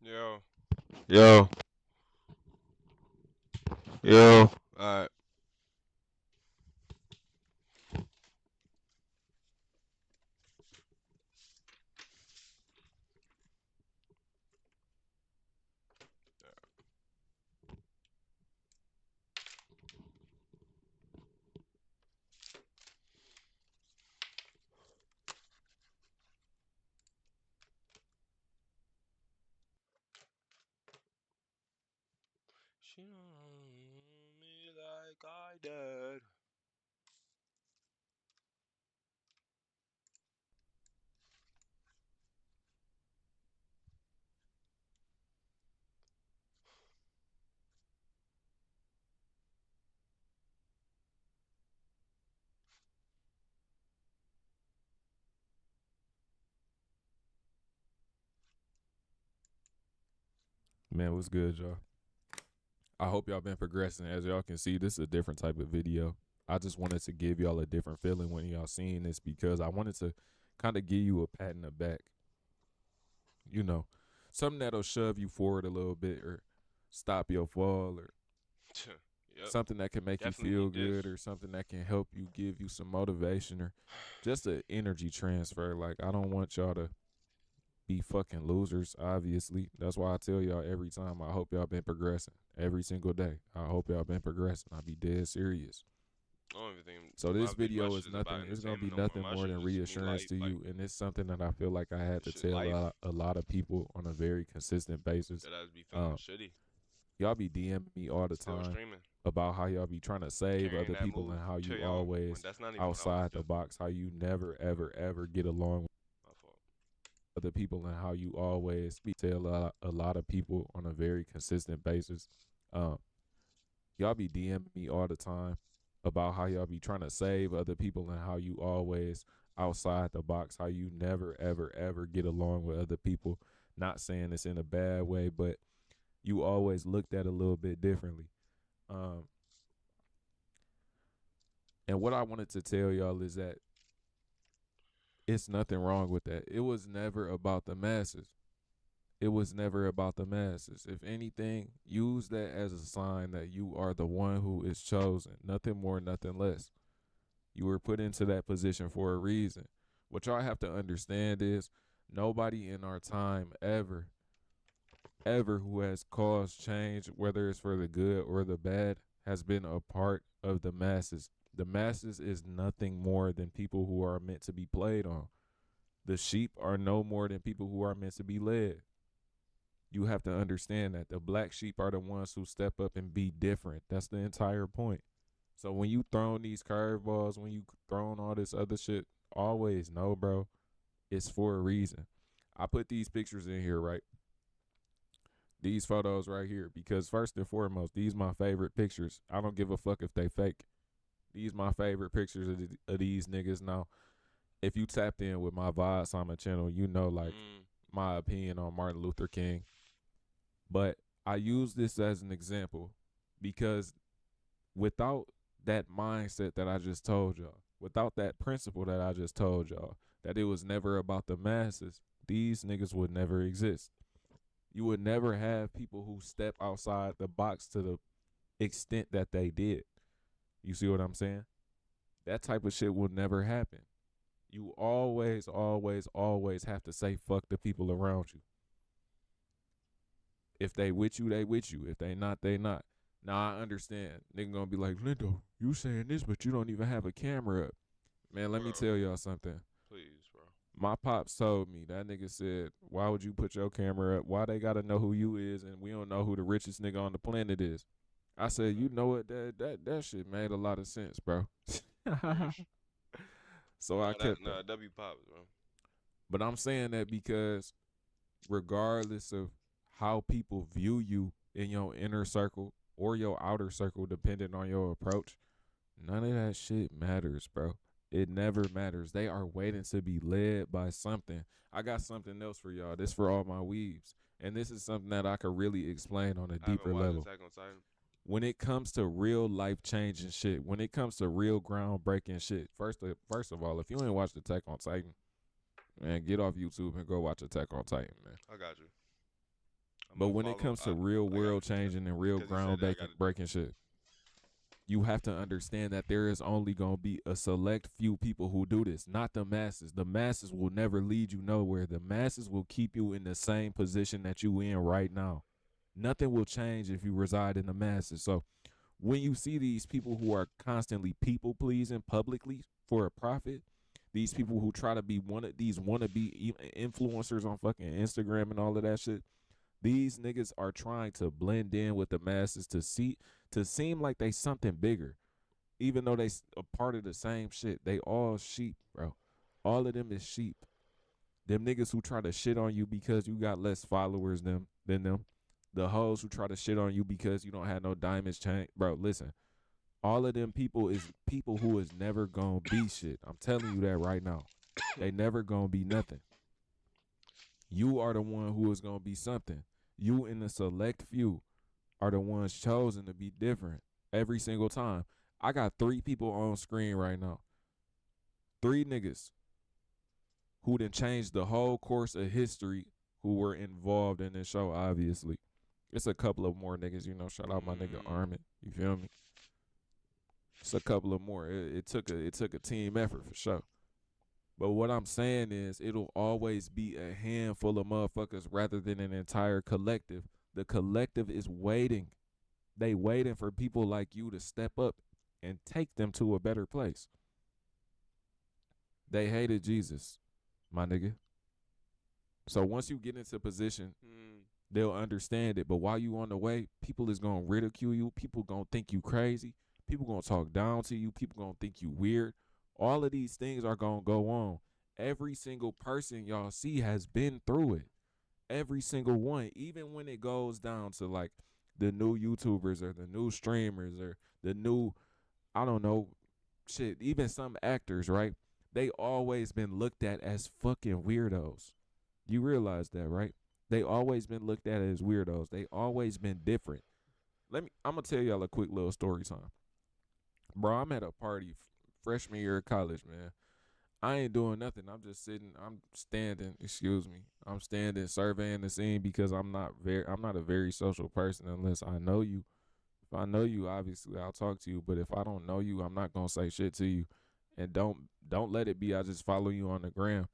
Yo, yo, yo. Alright. She don't love me like I did. Man, what's good, y'all? I hope y'all been progressing. As y'all can see, this is a different type of video. I just wanted to give y'all a different feeling when y'all seeing this because I wanted to kind of give you a pat in the back. You know, something that'll shove you forward a little bit or stop your fall or Yep, something that can make you definitely feel need this. good or something that can help you give you some motivation or just an energy transfer. Like, I don't want y'all to be fucking losers, obviously. That's why I tell y'all every time, I hope y'all been progressing every single day. I hope y'all been progressing. I'll be dead serious. I don't even think So my this video shit is is about nothing, it's gonna be entertainment no more. nothing My more shit than just me reassurance life, to like you. And it's something that I feel like I had this to shit tell life. a lot of people on a very consistent basis. That I be feeling Um, shitty. y'all be DMing me all the Still time streaming, about how y'all be trying to save carrying other that people move and how too you young when always that's not even what I want outside to the do. box, how you never ever get along with My fault. other people and how you always tell a lot of people on a very consistent basis. Um, y'all be DMing me all the time about how y'all be trying to save other people and how you always outside the box, how you never ever get along with other people. Not saying this in a bad way, but you always looked at a little bit differently. Um, and what I wanted to tell y'all is that it's nothing wrong with that. It was never about the masses. It was never about the masses. If anything, use that as a sign that you are the one who is chosen. Nothing more, nothing less. You were put into that position for a reason. What y'all have to understand is nobody in our time ever who has caused change, whether it's for the good or the bad, has been a part of the masses. The masses is nothing more than people who are meant to be played on. The sheep are no more than people who are meant to be led. You have to understand that the black sheep are the ones who step up and be different. That's the entire point. So when you throwing these curveballs, when you throwing all this other shit, always know, bro, it's for a reason. I put these pictures in here, right? These photos right here, because first and foremost, these my favorite pictures. I don't give a fuck if they fake. These my favorite pictures of these niggas. Now, if you tapped in with my vods on my channel, you know like Mm. my opinion on Martin Luther King. But I use this as an example because without that mindset that I just told y'all, without that principle that I just told y'all, that it was never about the masses, these niggas would never exist. You would never have people who step outside the box to the extent that they did. You see what I'm saying? That type of shit will never happen. You always have to say fuck the people around you. If they with you, they with you. If they not, they not. Now I understand. Nigga gonna be like, Lindo, you saying this, but you don't even have a camera up. Man, let me Bro, tell y'all something. please, bro. My pops told me that nigga said, why would you put your camera up? Why they gotta know who you is and we don't know who the richest nigga on the planet is? I said, you know what, that shit made a lot of sense, bro. Preach. So I Nah, that kept that. nah W pops, bro. But I'm saying that because regardless of how people view you in your inner circle or your outer circle, depending on your approach, none of that shit matters, bro. It never matters. They are waiting to be led by something. I got something else for y'all. This for all my weebs. And this is something that I could really explain on a I haven't deeper watched level. Attack on Titan. when it comes to real life changing shit, when it comes to real groundbreaking shit, first of all, if you ain't watched Attack on Titan, man, get off YouTube and go watch Attack on Titan, man. I got you. I'm But gonna when it follow. comes to real I got world you. changing and real Because you said that, I got to do breaking shit, you have to understand that there is only going to be a select few people who do this, not the masses. The masses will never lead you nowhere. The masses will keep you in the same position that you in right now. Nothing will change if you reside in the masses. So when you see these people who are constantly people pleasing publicly for a profit, these people who try to be one of these wannabe influencers on fucking Instagram and all of that shit, these niggas are trying to blend in with the masses to seem like they something bigger, even though they a part of the same shit. They all sheep, bro. All of them is sheep. Them niggas who try to shit on you because you got less followers than them. The hoes who try to shit on you because you don't have no diamonds chain, bro. Listen, all of them people is people who is never gonna be shit. I'm telling you that right now. They never gonna be nothing. You are the one who is gonna be something. You in the select few are the ones chosen to be different every single time. I got 3 people on screen right now. 3 niggas who done changed the whole course of history who were involved in this show, obviously. It's a couple of more niggas, you know, shout out my nigga Armin. You feel me? It's a couple of more. It took a team effort for sure. But what I'm saying is it'll always be a handful of motherfuckers rather than an entire collective. The collective is waiting. They waiting for people like you to step up and take them to a better place. They hated Jesus, my nigga. So once you get into position, they'll understand it. But while you on the way, people is going to ridicule you. People going to think you crazy. People going to talk down to you. People going to think you weird. All of these things are going to go on. Every single person y'all see has been through it. Every single one. Even when it goes down to like the new YouTubers or the new streamers or the new, I don't know, shit, even some actors, right? They always been looked at as fucking weirdos. You realize that, right? They always been looked at as weirdos. They always been different. I'm going to tell y'all a quick little story time. Bro, I'm at a party freshman year of college, man. I ain't doing nothing. I'm just sitting. I'm standing. I'm standing surveying the scene because I'm not a very social person unless I know you. If I know you, obviously I'll talk to you. But if I don't know you, I'm not gonna say shit to you. And don't let it be I just follow you on the gram,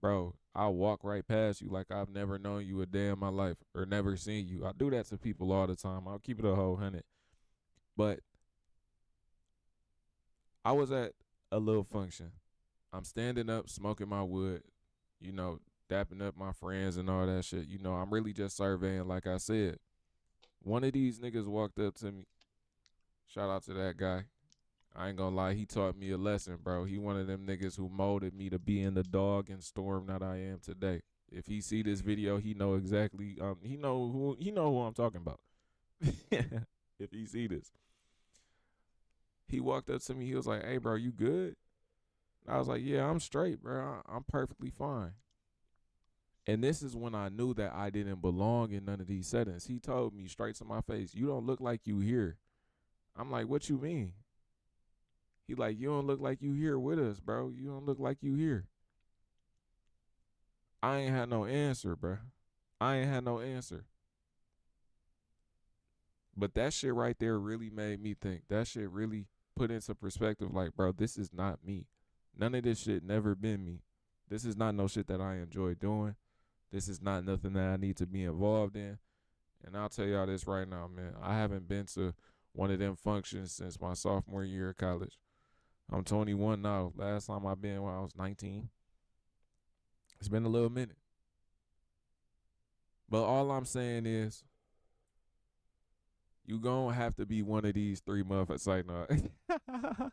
bro. I'll walk right past you like I've never known you a day in my life or never seen you. I do that to people all the time. I'll keep it a whole 100. But I was at a little function. I'm standing up, smoking my wood, you know, dapping up my friends and all that shit. You know, I'm really just surveying, like I said. One of these niggas walked up to me. Shout out to that guy. I ain't gonna lie, he taught me a lesson, bro. He one of them niggas who molded me to be in the dog and storm that I am today. If he see this video, he know exactly. He know who I'm talking about. If he see this, he walked up to me. He was like, "Hey, bro, you good?" I was like, "Yeah, I'm straight, bro. I'm perfectly fine." And this is when I knew that I didn't belong in none of these settings. He told me straight to my face, "You don't look like you here." I'm like, "What you mean?" He like, "You don't look like you here with us, bro. You don't look like you here." I ain't had no answer, bro. I ain't had no answer. But that shit right there really made me think. That shit really put into perspective, like, bro, this is not me. None of this shit never been me. This is not no shit that I enjoy doing. This is not nothing that I need to be involved in. And I'll tell y'all this right now, man. I haven't been to one of them functions since my sophomore year of college. I'm 21 now. Last time I've been when I was 19. It's been a little minute. But all I'm saying is, you gonna have to be one of these 3 motherfuckers. Like, no.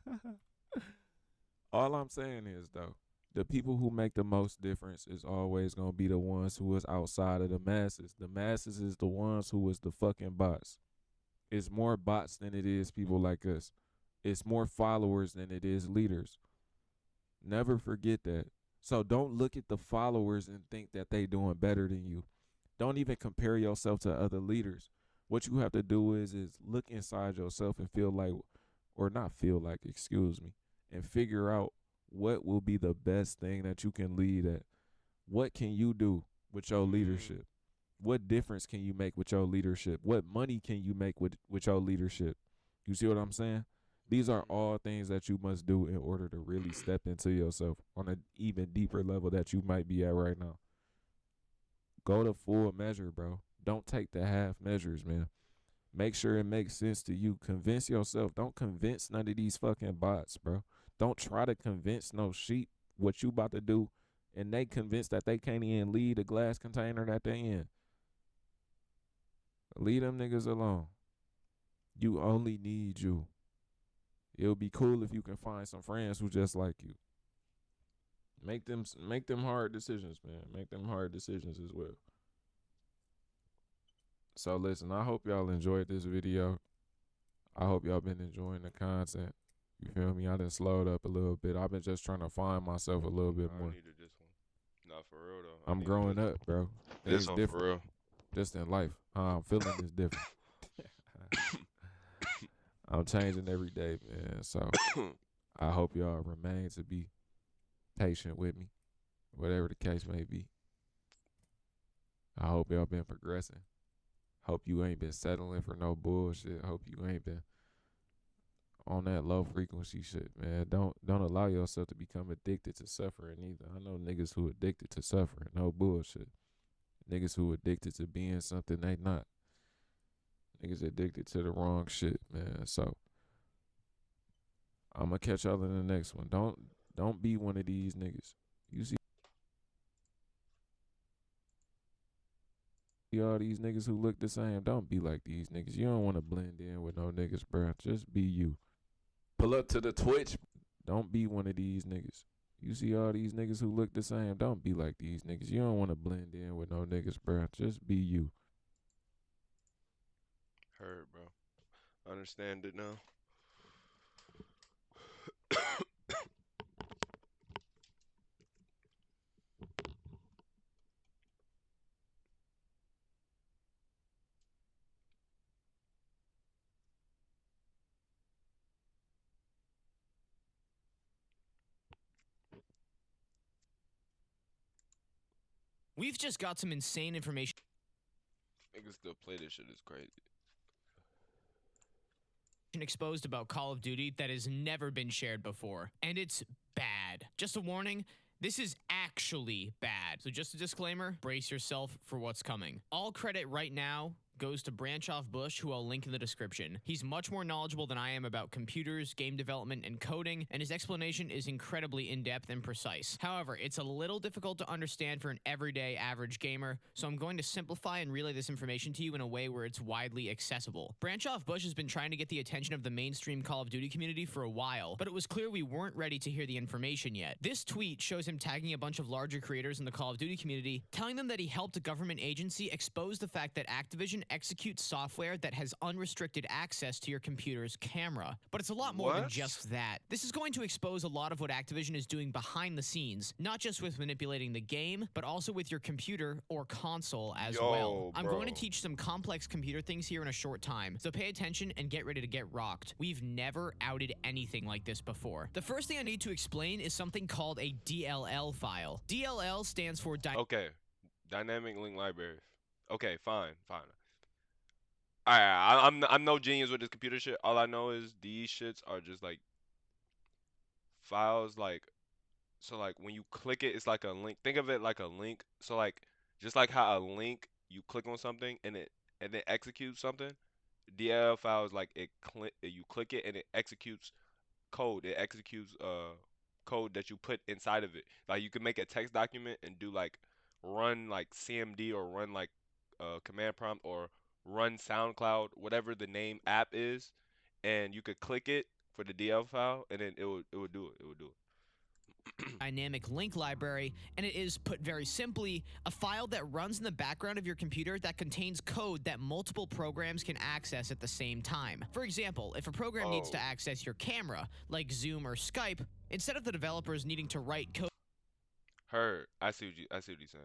All I'm saying is, though, the people who make the most difference is always gonna be the ones who is outside of the masses. The masses is the ones who is the fucking bots. It's more bots than it is people like us. It's more followers than it is leaders. Never forget that. So don't look at the followers and think that they doing better than you. Don't even compare yourself to other leaders. What you have to do is look inside yourself and feel like, or not feel like, excuse me, and figure out what will be the best thing that you can lead at. What can you do with your leadership? What difference can you make with your leadership? What money can you make with your leadership? You see what I'm saying? These are all things that you must do in order to really step into yourself on an even deeper level that you might be at right now. Go to full measure, bro. Don't take the half measures, man. Make sure it makes sense to you. Convince yourself. Don't convince none of these fucking bots, bro. Don't try to convince no sheep what you about to do, and they convinced that they can't even lead the glass container that they in. Leave them niggas alone. You only need you. It'll be cool if you can find some friends who just like you. Make them hard decisions, man. Make them hard decisions as well. So listen, I hope y'all enjoyed this video. I hope y'all been enjoying the content. You feel me? I done slowed up a little bit. I've been just trying to find myself a little bit more. I needed this one. Not for real though. I'm growing up, bro. This Things one different. for real. Just in life. How I'm feeling is different. I'm changing every day, man. So I hope y'all remain to be patient with me, whatever the case may be. I hope y'all been progressing. Hope you ain't been settling for no bullshit. Hope you ain't been on that low frequency shit, man. Don't allow yourself to become addicted to suffering either. I know niggas who addicted to suffering, no bullshit. Niggas who addicted to being something they not. Niggas addicted to the wrong shit, man. So I'ma catch y'all in the next one. Don't be one of these niggas. You see all these niggas who look the same. Don't be like these niggas. You don't want to blend in with no niggas, bro. Just be you. Pull up to the Twitch. Don't be one of these niggas. You see all these niggas who look the same. Don't be like these niggas. You don't want to blend in with no niggas, bro. Just be you. Heard, bro. Understand it now. We've just got some insane information Niggas still play this shit is crazy. exposed about Call of Duty that has never been shared before, and it's bad. Just a warning, this is actually bad. So just a disclaimer, brace yourself for what's coming. All credit right now goes to Branch Off Bush, who I'll link in the description. He's much more knowledgeable than I am about computers, game development, and coding, and his explanation is incredibly in-depth and precise. However, it's a little difficult to understand for an everyday average gamer, so I'm going to simplify and relay this information to you in a way where it's widely accessible. Branch Off Bush has been trying to get the attention of the mainstream Call of Duty community for a while, but it was clear we weren't ready to hear the information yet. This tweet shows him tagging a bunch of larger creators in the Call of Duty community, telling them that he helped a government agency expose the fact that Activision executes software that has unrestricted access to your computer's camera. But it's a lot more than just that. This is going to expose a lot of what Activision is doing behind the scenes, not just with manipulating the game, but also with your computer or console as well. I'm going to teach some complex computer things here in a short time, so pay attention and get ready to get rocked. We've never outed anything like this before. The first thing I need to explain is something called a DLL file. DLL stands for Okay. Dynamic link library. Okay, fine. Alright, I'm no genius with this computer shit. All I know is these shits are just like files, like, so like when you click it, it's like a link. Think of it like a link. So like just like how a link, you click on something and then executes something. DLL file is like you click it and it executes code. It executes code that you put inside of it. Like you can make a text document and do like run like CMD or run like command prompt or run SoundCloud, whatever the name app is, and you could click it for the DL file, and then it would do it. It would do it. Dynamic link library, and it is, put very simply, a file that runs in the background of your computer that contains code that multiple programs can access at the same time. For example, if a program needs to access your camera, like Zoom or Skype, instead of the developers needing to write code. I see what he's saying.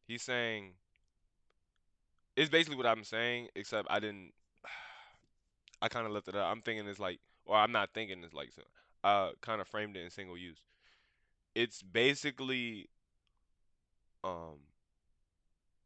He's saying It's basically what I'm saying, except I didn't. I kind of left it out. I'm thinking it's like, or I'm not thinking it's like, kind of framed it in single use. It's basically, um,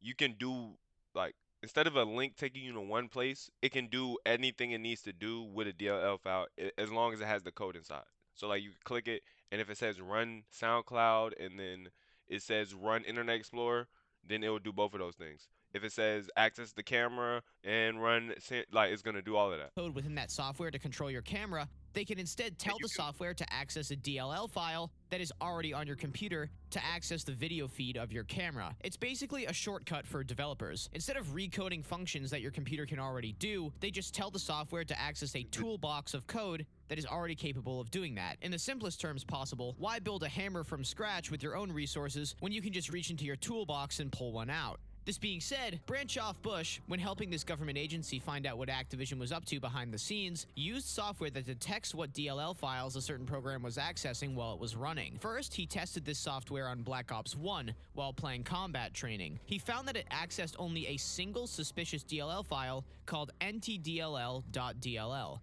you can do like instead of a link taking you to one place, it can do anything it needs to do with a DLL file as long as it has the code inside. So like you click it, and if it says run SoundCloud and then it says run Internet Explorer, then it will do both of those things. If it says access the camera and run, like it's gonna do all of that. code within that software to control your camera, they can instead tell the software to access a DLL file that is already on your computer to access the video feed of your camera. It's basically a shortcut for developers. Instead of recoding functions that your computer can already do, they just tell the software to access a toolbox of code that is already capable of doing that. In the simplest terms possible, why build a hammer from scratch with your own resources when you can just reach into your toolbox and pull one out? This being said, Branch Off Bush, when helping this government agency find out what Activision was up to behind the scenes, used software that detects what DLL files a certain program was accessing while it was running. First, he tested this software on Black Ops 1 while playing combat training. He found that it accessed only a single suspicious DLL file called ntdll.dll.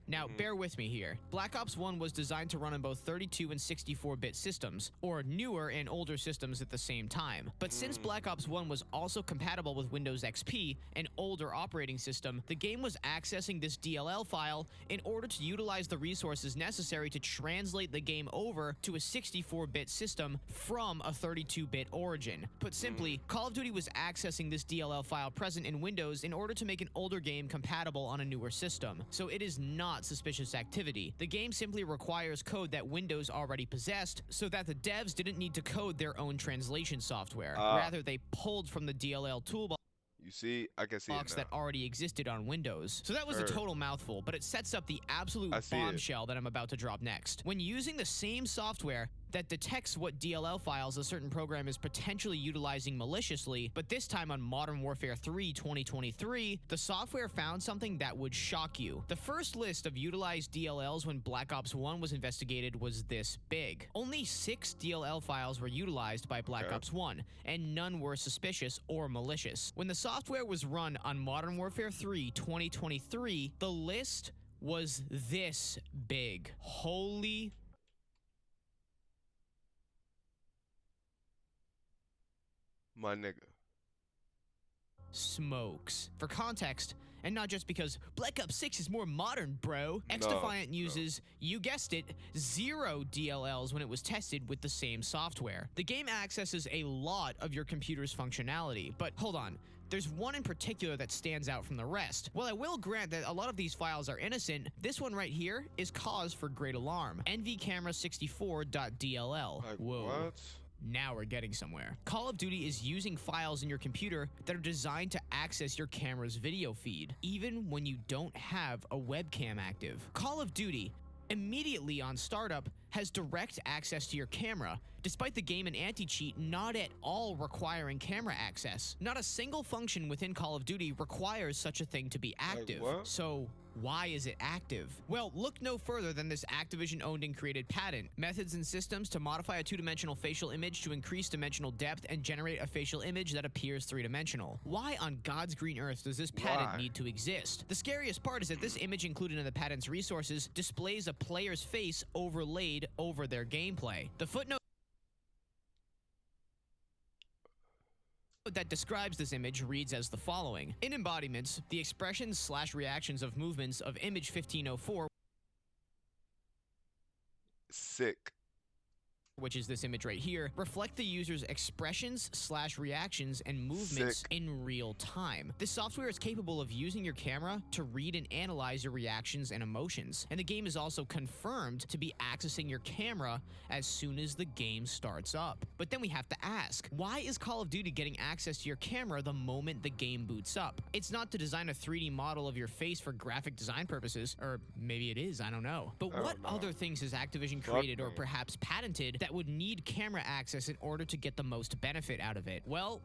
Now, bear with me here. Black Ops 1 was designed to run on both 32 and 64-bit systems, or newer and older systems at the same time. But since Black Ops 1 was also compatible with Windows XP, an older operating system, the game was accessing this DLL file in order to utilize the resources necessary to translate the game over to a 64-bit system from a 32-bit origin. Put simply, Call of Duty was accessing this DLL file present in Windows in order to make an older game compatible on a newer system. So it is not suspicious activity. The game simply requires code that Windows already possessed so that the devs didn't need to code their own translation software. Rather, they pulled from the DLL toolbox You see, I can see it now. that already existed on Windows. So that was a total mouthful, but it sets up the absolute I see it. bombshell that I'm about to drop next. When using the same software that detects what DLL files a certain program is potentially utilizing maliciously, but this time on Modern Warfare 3 2023, the software found something that would shock you. The first list of utilized DLLs when Black Ops 1 was investigated was this big. Only 6 DLL files were utilized by Black Ops 1, and none were suspicious or malicious. When the software was run on Modern Warfare 3 2023, the list was this big. Holy My nigga. smokes. For context, and not just because Black Ops 6 is more modern, bro, XDefiant uses, you guessed it, 0 DLLs when it was tested with the same software. The game accesses a lot of your computer's functionality, but hold on. There's one in particular that stands out from the rest. While I will grant that a lot of these files are innocent, this one right here is cause for great alarm. nvcamera64.dll. Like, Whoa. what? Now we're getting somewhere. Call of Duty is using files in your computer that are designed to access your camera's video feed, even when you don't have a webcam active. Call of Duty, immediately on startup, has direct access to your camera, despite the game and anti-cheat not at all requiring camera access. Not a single function within Call of Duty requires such a thing to be active. what? So why is it active? Well, look no further than this Activision-owned and created patent. Methods and systems to modify a two-dimensional facial image to increase dimensional depth and generate a facial image that appears three-dimensional. Why on God's green earth does this patent need to exist? The scariest part is that this image included in the patent's resources displays a player's face overlaid over their gameplay. The footnote that describes this image reads as the following. In embodiments, the expressions/reactions of movements of image 1504, Sick. which is this image right here, reflect the user's expressions/reactions and movements Sick. in real time. This software is capable of using your camera to read and analyze your reactions and emotions, and the game is also confirmed to be accessing your camera as soon as the game starts up. But then we have to ask, why is Call of Duty getting access to your camera the moment the game boots up? It's not to design a 3D model of your face for graphic design purposes, or maybe it is, I don't know. But what other things has Activision created or perhaps patented that would need camera access in order to get the most benefit out of it? Well,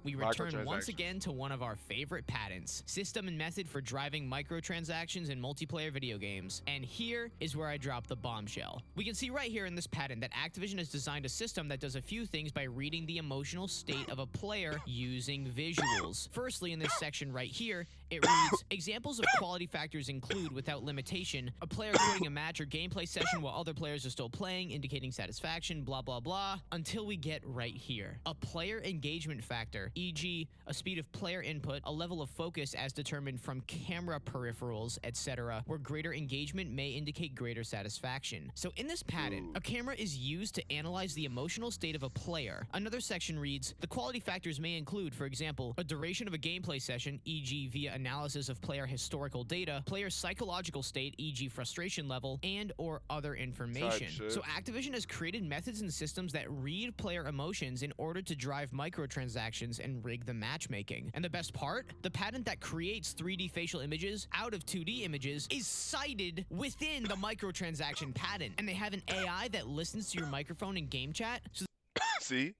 we return once Microtransactions. again to one of our favorite patents, system and method for driving microtransactions in multiplayer video games. And here is where I drop the bombshell. We can see right here in this patent that Activision has designed a system that does a few things by reading the emotional state of a player using visuals. Firstly, in this section right here, it reads, examples of quality factors include, without limitation, a player quitting a match or gameplay session while other players are still playing, indicating satisfaction, blah, blah, blah, until we get right here. A player engagement factor, e.g., a speed of player input, a level of focus as determined from camera peripherals, etc., where greater engagement may indicate greater satisfaction. So in this patent, a camera is used to analyze the emotional state of a player. Another section reads, the quality factors may include, for example, a duration of a gameplay session, e.g. via analysis of player historical data, player psychological state, e.g. frustration level, and or other information. So Activision has created methods and systems that read player emotions in order to drive microtransactions and rig the matchmaking. And the best part? The patent that creates 3D facial images out of 2D images is cited within the microtransaction patent. And they have an AI that listens to your microphone in game chat. So See?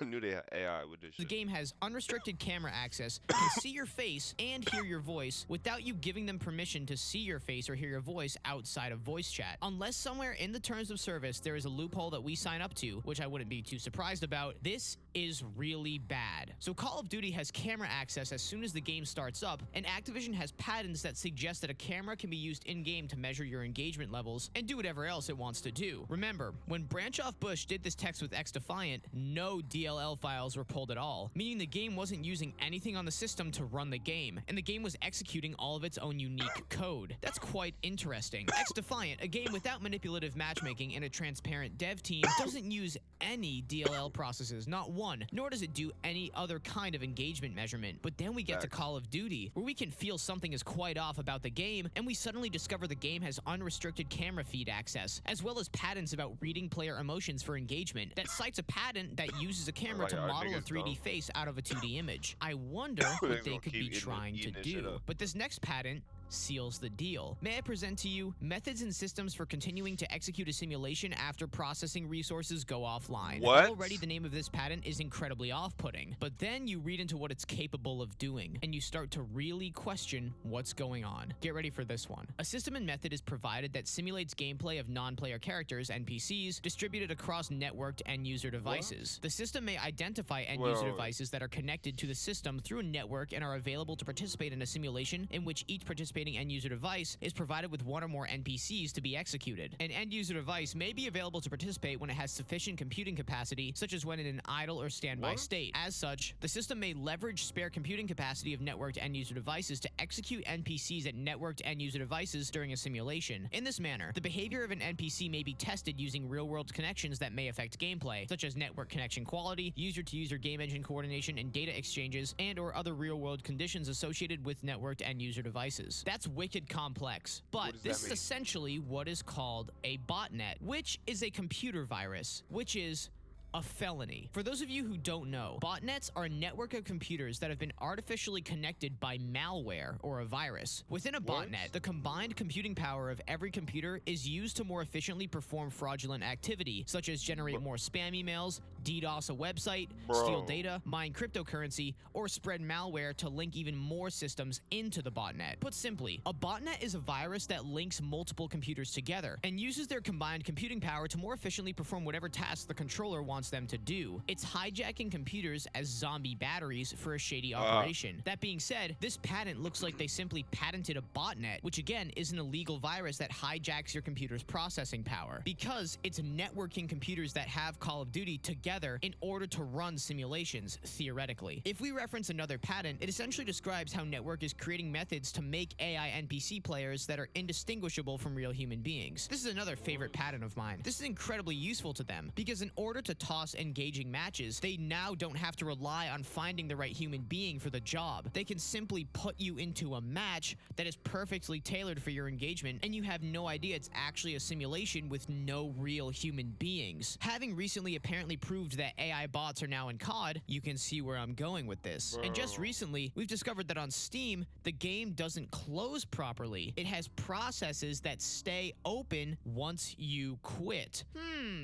I knew they had AI with this the shit. game has unrestricted camera access, can see your face and hear your voice without you giving them permission to see your face or hear your voice outside of voice chat. Unless somewhere in the terms of service there is a loophole that we sign up to, which I wouldn't be too surprised about, this is really bad. So Call of Duty has camera access as soon as the game starts up, and Activision has patents that suggest that a camera can be used in-game to measure your engagement levels and do whatever else it wants to do. Remember, when Branch Off Bush did this text with XDefiant, no DLL files were pulled at all, meaning the game wasn't using anything on the system to run the game, and the game was executing all of its own unique code. That's quite interesting. XDefiant, a game without manipulative matchmaking and a transparent dev team, doesn't use any DLL processes, not one, nor does it do any other kind of engagement measurement. But then we get to Call of Duty, where we can feel something is quite off about the game, and we suddenly discover the game has unrestricted camera feed access, as well as patents about reading player emotions for engagement, that cites a patent that uses a camera to model a 3D face out of a 2D image. I wonder what they could be trying to do. But this next patent seals the deal. May I present to you methods and systems for continuing to execute a simulation after processing resources go offline. What? Already the name of this patent is incredibly off-putting, but then you read into what it's capable of doing, and you start to really question what's going on. Get ready for this one. A system and method is provided that simulates gameplay of non-player characters, NPCs, distributed across networked end-user devices. The system may identify end-user devices that are connected to the system through a network and are available to participate in a simulation in which each participating end-user device is provided with one or more NPCs to be executed. An end-user device may be available to participate when it has sufficient computing capacity, such as when in an idle or standby state. As such, the system may leverage spare computing capacity of networked end-user devices to execute NPCs at networked end-user devices during a simulation. In this manner, the behavior of an NPC may be tested using real-world connections that may affect gameplay, such as network connection quality, user-to-user game engine coordination and data exchanges, and or other real-world conditions associated with networked end-user devices. That's wicked complex, but this is essentially what is called a botnet, which is a computer virus, which is a felony. For those of you who don't know, botnets are a network of computers that have been artificially connected by malware or a virus. Within a botnet, the combined computing power of every computer is used to more efficiently perform fraudulent activity, such as generate more spam emails, DDoS a website, steal data, mine cryptocurrency, or spread malware to link even more systems into the botnet. Put simply, a botnet is a virus that links multiple computers together and uses their combined computing power to more efficiently perform whatever task the controller wants them to do. It's hijacking computers as zombie batteries for a shady operation. That being said, this patent looks like they simply patented a botnet, which again is an illegal virus that hijacks your computer's processing power, because it's networking computers that have Call of Duty together in order to run simulations, theoretically. If we reference another patent, it essentially describes how Network is creating methods to make AI NPC players that are indistinguishable from real human beings. This is another favorite patent of mine. This is incredibly useful to them, because in order to toss engaging matches, they now don't have to rely on finding the right human being for the job. They can simply put you into a match that is perfectly tailored for your engagement, and you have no idea it's actually a simulation with no real human beings. Having recently apparently proved proved that AI bots are now in COD, you can see where I'm going with this. And just Bro. recently, we've discovered that on Steam, the game doesn't close properly. It has processes that stay open once you quit.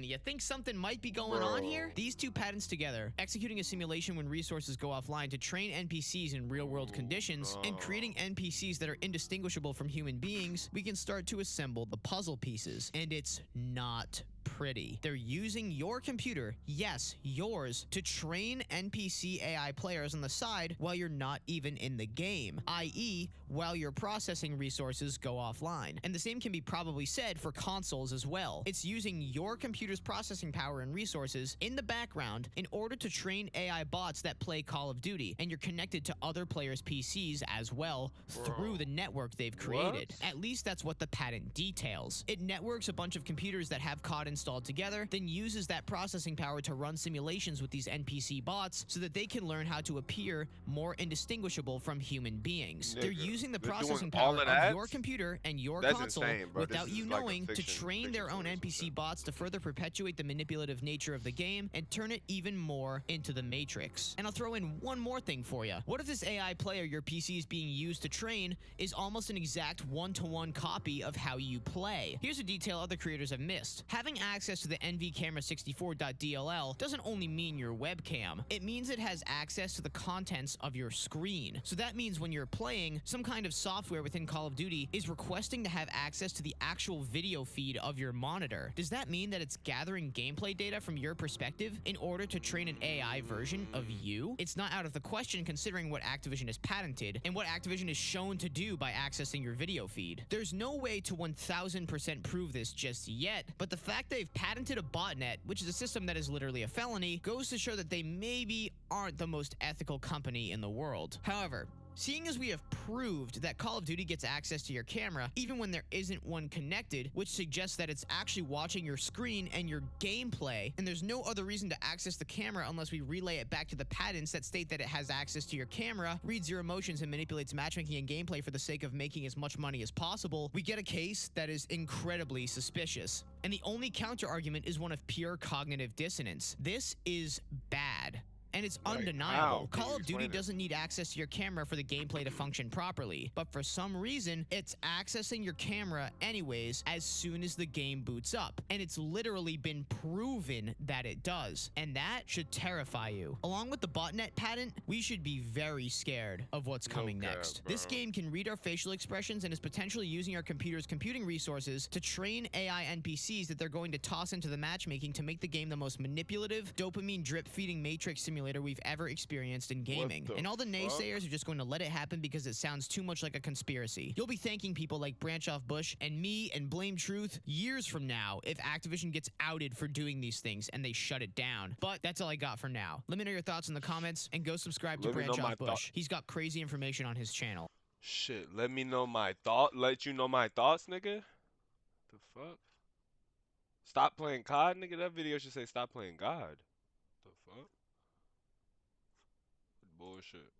You think something might be going on here? Bro. These two patents together, executing a simulation when resources go offline to train NPCs in real-world conditions, and creating NPCs that are indistinguishable from human beings, we can start to assemble the puzzle pieces. And it's not pretty. They're using your computer, yes, yours, to train NPC AI players on the side while you're not even in the game, i.e., while your processing resources go offline. And the same can be probably said for consoles as well. It's using your computer's processing power and resources in the background in order to train AI bots that play Call of Duty, and you're connected to other players' PCs as well through the network they've created. What? At least that's what the patent details. It networks a bunch of computers that have COD installed together, then uses that processing power to run simulations with these NPC bots so that they can learn how to appear more indistinguishable from human beings. They're Nigga, using the they're doing processing all power of of that? your computer and your That's console insane, bro. This without is you like a knowing to fiction train their own series or NPC something. bots to further perpetuate the manipulative nature of the game and turn it even more into the Matrix. And I'll throw in one more thing for you. What if this AI player your PC is being used to train is almost an exact one-to-one copy of how you play? Here's a detail other creators have missed. Having access to the NVCamera64.dll doesn't only mean your webcam. It means it has access to the contents of your screen. So that means when you're playing, some kind of software within Call of Duty is requesting to have access to the actual video feed of your monitor. Does that mean that it's gathering gameplay data from your perspective in order to train an AI version of you? It's not out of the question considering what Activision has patented and what Activision is shown to do by accessing your video feed. There's no way to 1000% prove this just yet, but the fact they've patented a botnet, which is a system that is literally a felony, goes to show that they maybe aren't the most ethical company in the world. However, seeing as we have proved that Call of Duty gets access to your camera even when there isn't one connected, which suggests that it's actually watching your screen and your gameplay, and there's no other reason to access the camera unless we relay it back to the patents that state that it has access to your camera, reads your emotions, and manipulates matchmaking and gameplay for the sake of making as much money as possible, we get a case that is incredibly suspicious. And the only counter-argument is one of pure cognitive dissonance. This is bad. And it's Like, undeniable. how? Can Call you of Duty explain it? doesn't need access to your camera for the gameplay to function properly, but for some reason, it's accessing your camera anyways as soon as the game boots up. And it's literally been proven that it does. And that should terrify you. Along with the botnet patent, we should be very scared of what's coming cap, next. This bro. game can read our facial expressions and is potentially using our computer's computing resources to train AI NPCs that they're going to toss into the matchmaking to make the game the most manipulative, dopamine drip-feeding Matrix simulator we've ever experienced in gaming. the And all the fuck? naysayers are just going to let it happen because it sounds too much like a conspiracy. You'll be thanking people like Branch Off Bush and me and Blame Truth years from now if Activision gets outed for doing these things and they shut it down. But that's all I got for now. Let me know your thoughts in the comments and go subscribe to Let me know Branch my Off Bush. He's got crazy information on his channel. Shit, let me know my thought. Let you know my thoughts, nigga. The fuck? Stop playing COD, nigga. That video should say stop playing God. The fuck? Bullshit.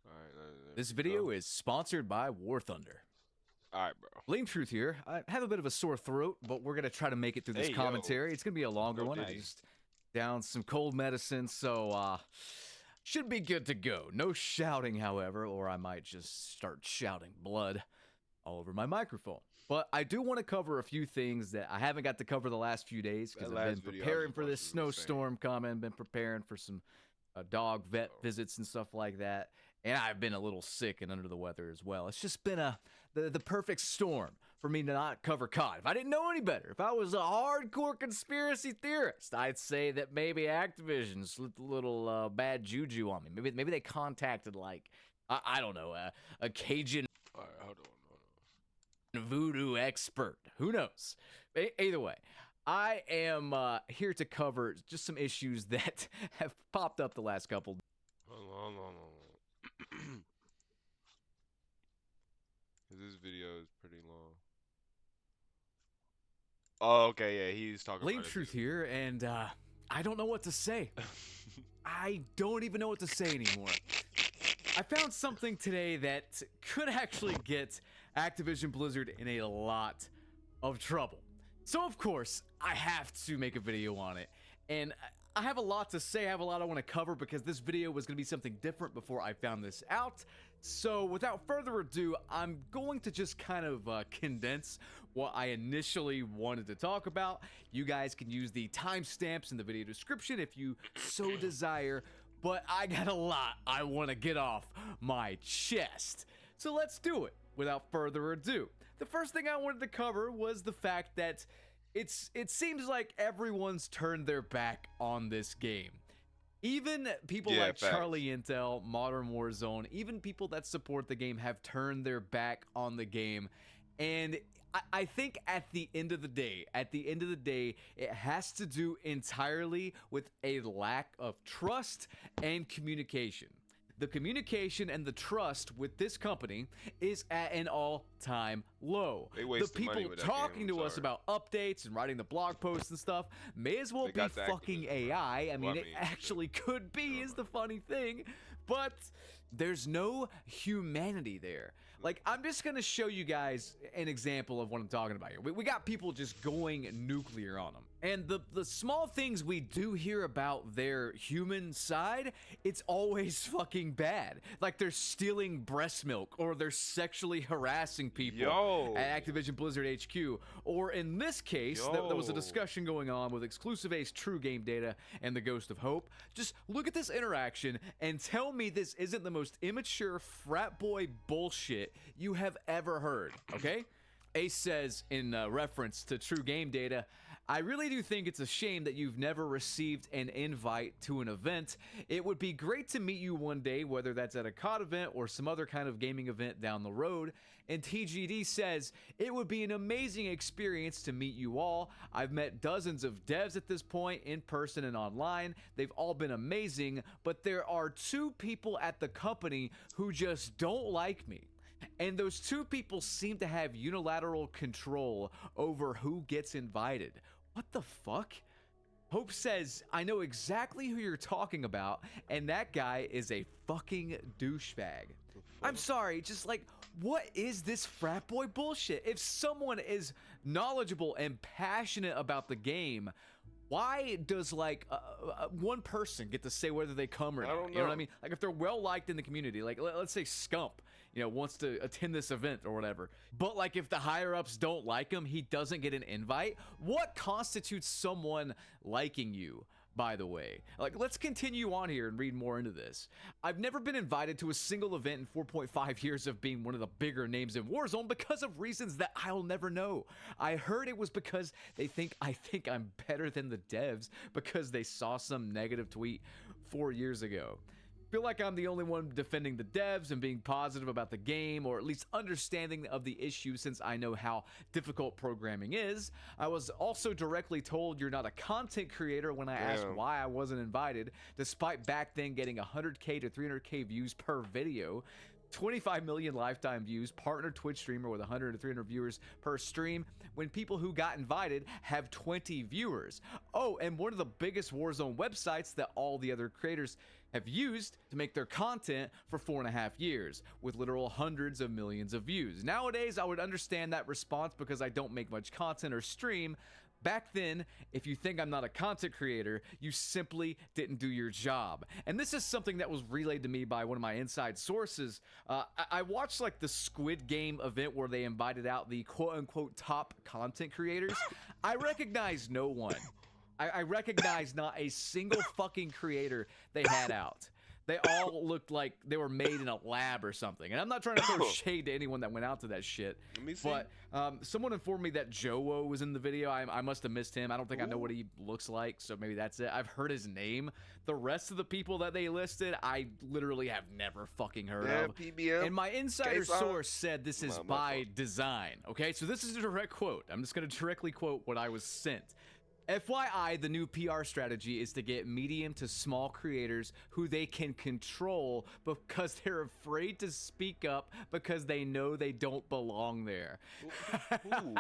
Alright, This video is sponsored by War Thunder. Alright, bro. Blame Truth here. I have a bit of a sore throat, but we're going to try to make it through this Hey, yo. commentary. It's going to be a longer Go one. I Diddy. just down some cold medicine, so should be good to go. No shouting, however, or I might just start shouting blood all over my microphone. But I do want to cover a few things that I haven't got to cover the last few days because That I've last been video I preparing just for this watched was insane. snowstorm coming, been preparing for some dog vet visits and stuff like that. And I've been a little sick and under the weather as well. It's just been the perfect storm for me to not cover COD. If I didn't know any better, if I was a hardcore conspiracy theorist, I'd say that maybe Activision slipped a little bad juju on me. Maybe they contacted like I don't know a Cajun Alright, hold on. voodoo expert. Who knows? Either way, I am here to cover just some issues that have popped up the last couple. Hold on. 'Cause this video is pretty long. Oh, okay, yeah, he's talking Blame about it, Truth dude. here, and I don't know what to say. I don't even know what to say anymore. I found something today that could actually get Activision Blizzard in a lot of trouble. So of course, I have to make a video on it. And I have a lot to say, I have a lot I want to cover because this video was going to be something different before I found this out. So without further ado, I'm going to just kind of condense what I initially wanted to talk about. You guys can use the timestamps in the video description if you so desire, but I got a lot I want to get off my chest. So let's do it without further ado. The first thing I wanted to cover was the fact that it seems like everyone's turned their back on this game. Even people like facts. Charlie Intel, Modern Warzone, even people that support the game have turned their back on the game. And I think at the end of the day, it has to do entirely with a lack of trust and communication. The communication and the trust with this company is at an all-time low. They The wasted money people with that talking game, to I'm us sorry. about updates and writing the blog posts and stuff may as well They be got the fucking Activision AI. I mean, Well, it actually could be, is the funny thing. But there's no humanity there. Like, I'm just gonna show you guys an example of what I'm talking about here. We got people just going nuclear on them. And the small things we do hear about their human side, it's always fucking bad. Like they're stealing breast milk, or they're sexually harassing people Yo. at Activision Blizzard HQ. Or in this case, there was a Yo. discussion going on with Exclusive Ace True Game Data and the Ghost of Hope. Just look at this interaction and tell me this isn't the most immature frat boy bullshit you have ever heard, okay? Ace says in reference to True Game Data, I really do think it's a shame that you've never received an invite to an event. It would be great to meet you one day, whether that's at a COD event or some other kind of gaming event down the road. And TGD says, it would be an amazing experience to meet you all. I've met dozens of devs at this point, in person and online. They've all been amazing, but there are two people at the company who just don't like me. And those two people seem to have unilateral control over who gets invited. What the fuck? Hope says, I know exactly who you're talking about, and that guy is a fucking douchebag. I'm sorry, just like, what is this frat boy bullshit? If someone is knowledgeable and passionate about the game, why does like one person get to say whether they come or not? don't You know what I know. mean? Like if they're well liked in the community, like let's say Scump, you know, wants to attend this event or whatever. But like if the higher ups don't like him, he doesn't get an invite. What constitutes someone liking you? By the way, like let's continue on here and read more into this. I've never been invited to a single event in 4.5 years of being one of the bigger names in Warzone because of reasons that I'll never know. I heard it was because I think I'm better than the devs because they saw some negative tweet 4 years ago. Feel like I'm the only one defending the devs and being positive about the game, or at least understanding of the issue since I know how difficult programming is. I was also directly told you're not a content creator when I asked Damn. why I wasn't invited, despite back then getting 100k to 300k views per video. 25 million lifetime views, partner Twitch streamer with 100 to 300 viewers per stream, when people who got invited have 20 viewers. Oh, and one of the biggest Warzone websites that all the other creators have used to make their content for 4.5 years, with literal hundreds of millions of views. Nowadays, I would understand that response because I don't make much content or stream. Back then, if you think I'm not a content creator, you simply didn't do your job. And this is something that was relayed to me by one of my inside sources. I watched like the Squid Game event where they invited out the quote-unquote top content creators. I recognize no one. I recognize not a single fucking creator they had out. They all looked like they were made in a lab or something. And I'm not trying to throw shade to anyone that went out to that shit. Let me see. But someone informed me that Joe was in the video. I must have missed him. I don't think I know what he looks like, so maybe that's it. I've heard his name. The rest of the people that they listed, I literally have never fucking heard Yeah, of. PBM. And my insider Case on. source said this is My by fault. design. Okay, so this is a direct quote. I'm just going to directly quote what I was sent. FYI, the new PR strategy is to get medium to small creators who they can control because they're afraid to speak up because they know they don't belong there. Who?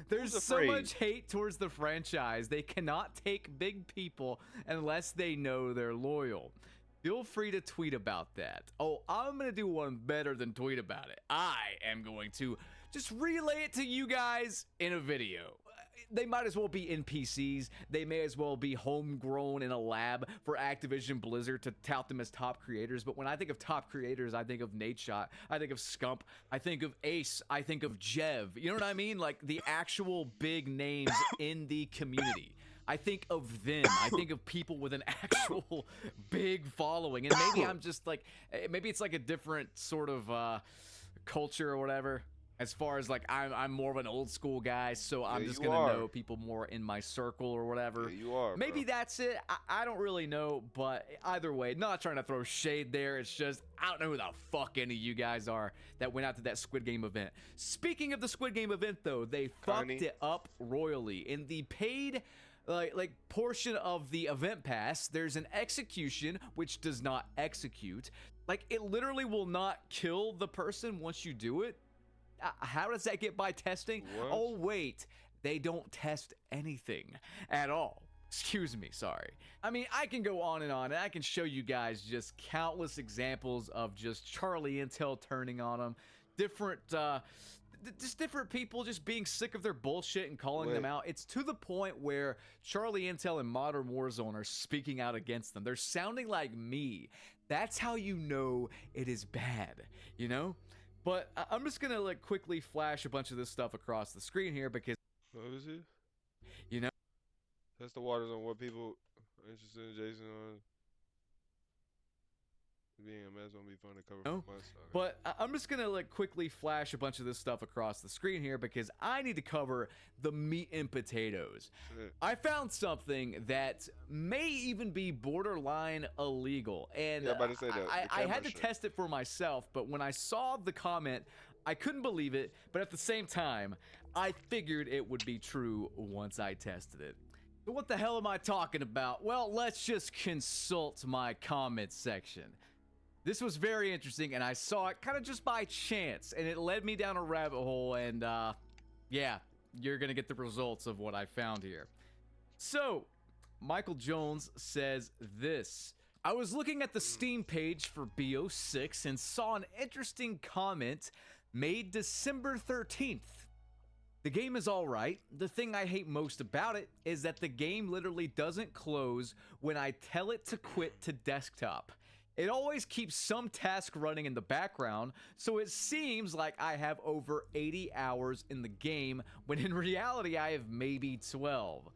There's Who's so afraid? much hate towards the franchise. They cannot take big people unless they know they're loyal. Feel free to tweet about that. Oh, I'm going to do one better than tweet about it. I am going to just relay it to you guys in a video. They might as well be NPCs. They may as well be homegrown in a lab for Activision Blizzard to tout them as top creators. But when I think of top creators, I think of Nadeshot, I think of Scump, I think of Ace, I think of Jev. You know what I mean? Like the actual big names in the community. I think of them. I think of people with an actual big following. And maybe I'm just like, maybe it's like a different sort of culture or whatever. As far as like, I'm more of an old school guy, so I'm just going to know people more in my circle or whatever. Yeah, you are, maybe bro. that's it. I don't really know, but either way, not trying to throw shade there. It's just, I don't know who the fuck any of you guys are that went out to that Squid Game event. Speaking of the Squid Game event, though, they fucked it up royally. In the paid like portion of the event pass, there's an execution which does not execute. Like, it literally will not kill the person once you do it. How does that get by testing? What? Oh, wait. They don't test anything at all. Excuse me, sorry. I mean, I can go on, and I can show you guys just countless examples of just Charlie Intel turning on them. Different, just different people just being sick of their bullshit and calling them out. It's to the point where Charlie Intel and Modern Warzone are speaking out against them. They're sounding like me. That's how you know it is bad, you know? But I'm just gonna like quickly flash a bunch of this stuff across the screen here because, What is it? you know, Test the waters on what people are interested in Jason on. Being a mess won't be fun to cover No, from my side. but I'm just gonna like quickly flash a bunch of this stuff across the screen here because I need to cover the meat and potatoes. Shit. I found something that may even be borderline illegal, and Yeah, I'm about to say that. I had to shit. test it for myself, but when I saw the comment, I couldn't believe it, but at the same time, I figured it would be true once I tested it. So what the hell am I talking about? Well, let's just consult my comment section. This was very interesting, and I saw it kind of just by chance, and it led me down a rabbit hole, and yeah, you're gonna get the results of what I found here. So, Michael Jones says this. I was looking at the Steam page for BO6 and saw an interesting comment made December 13th. The game is alright. The thing I hate most about it is that the game literally doesn't close when I tell it to quit to desktop. It always keeps some task running in the background, so it seems like I have over 80 hours in the game, when in reality I have maybe 12.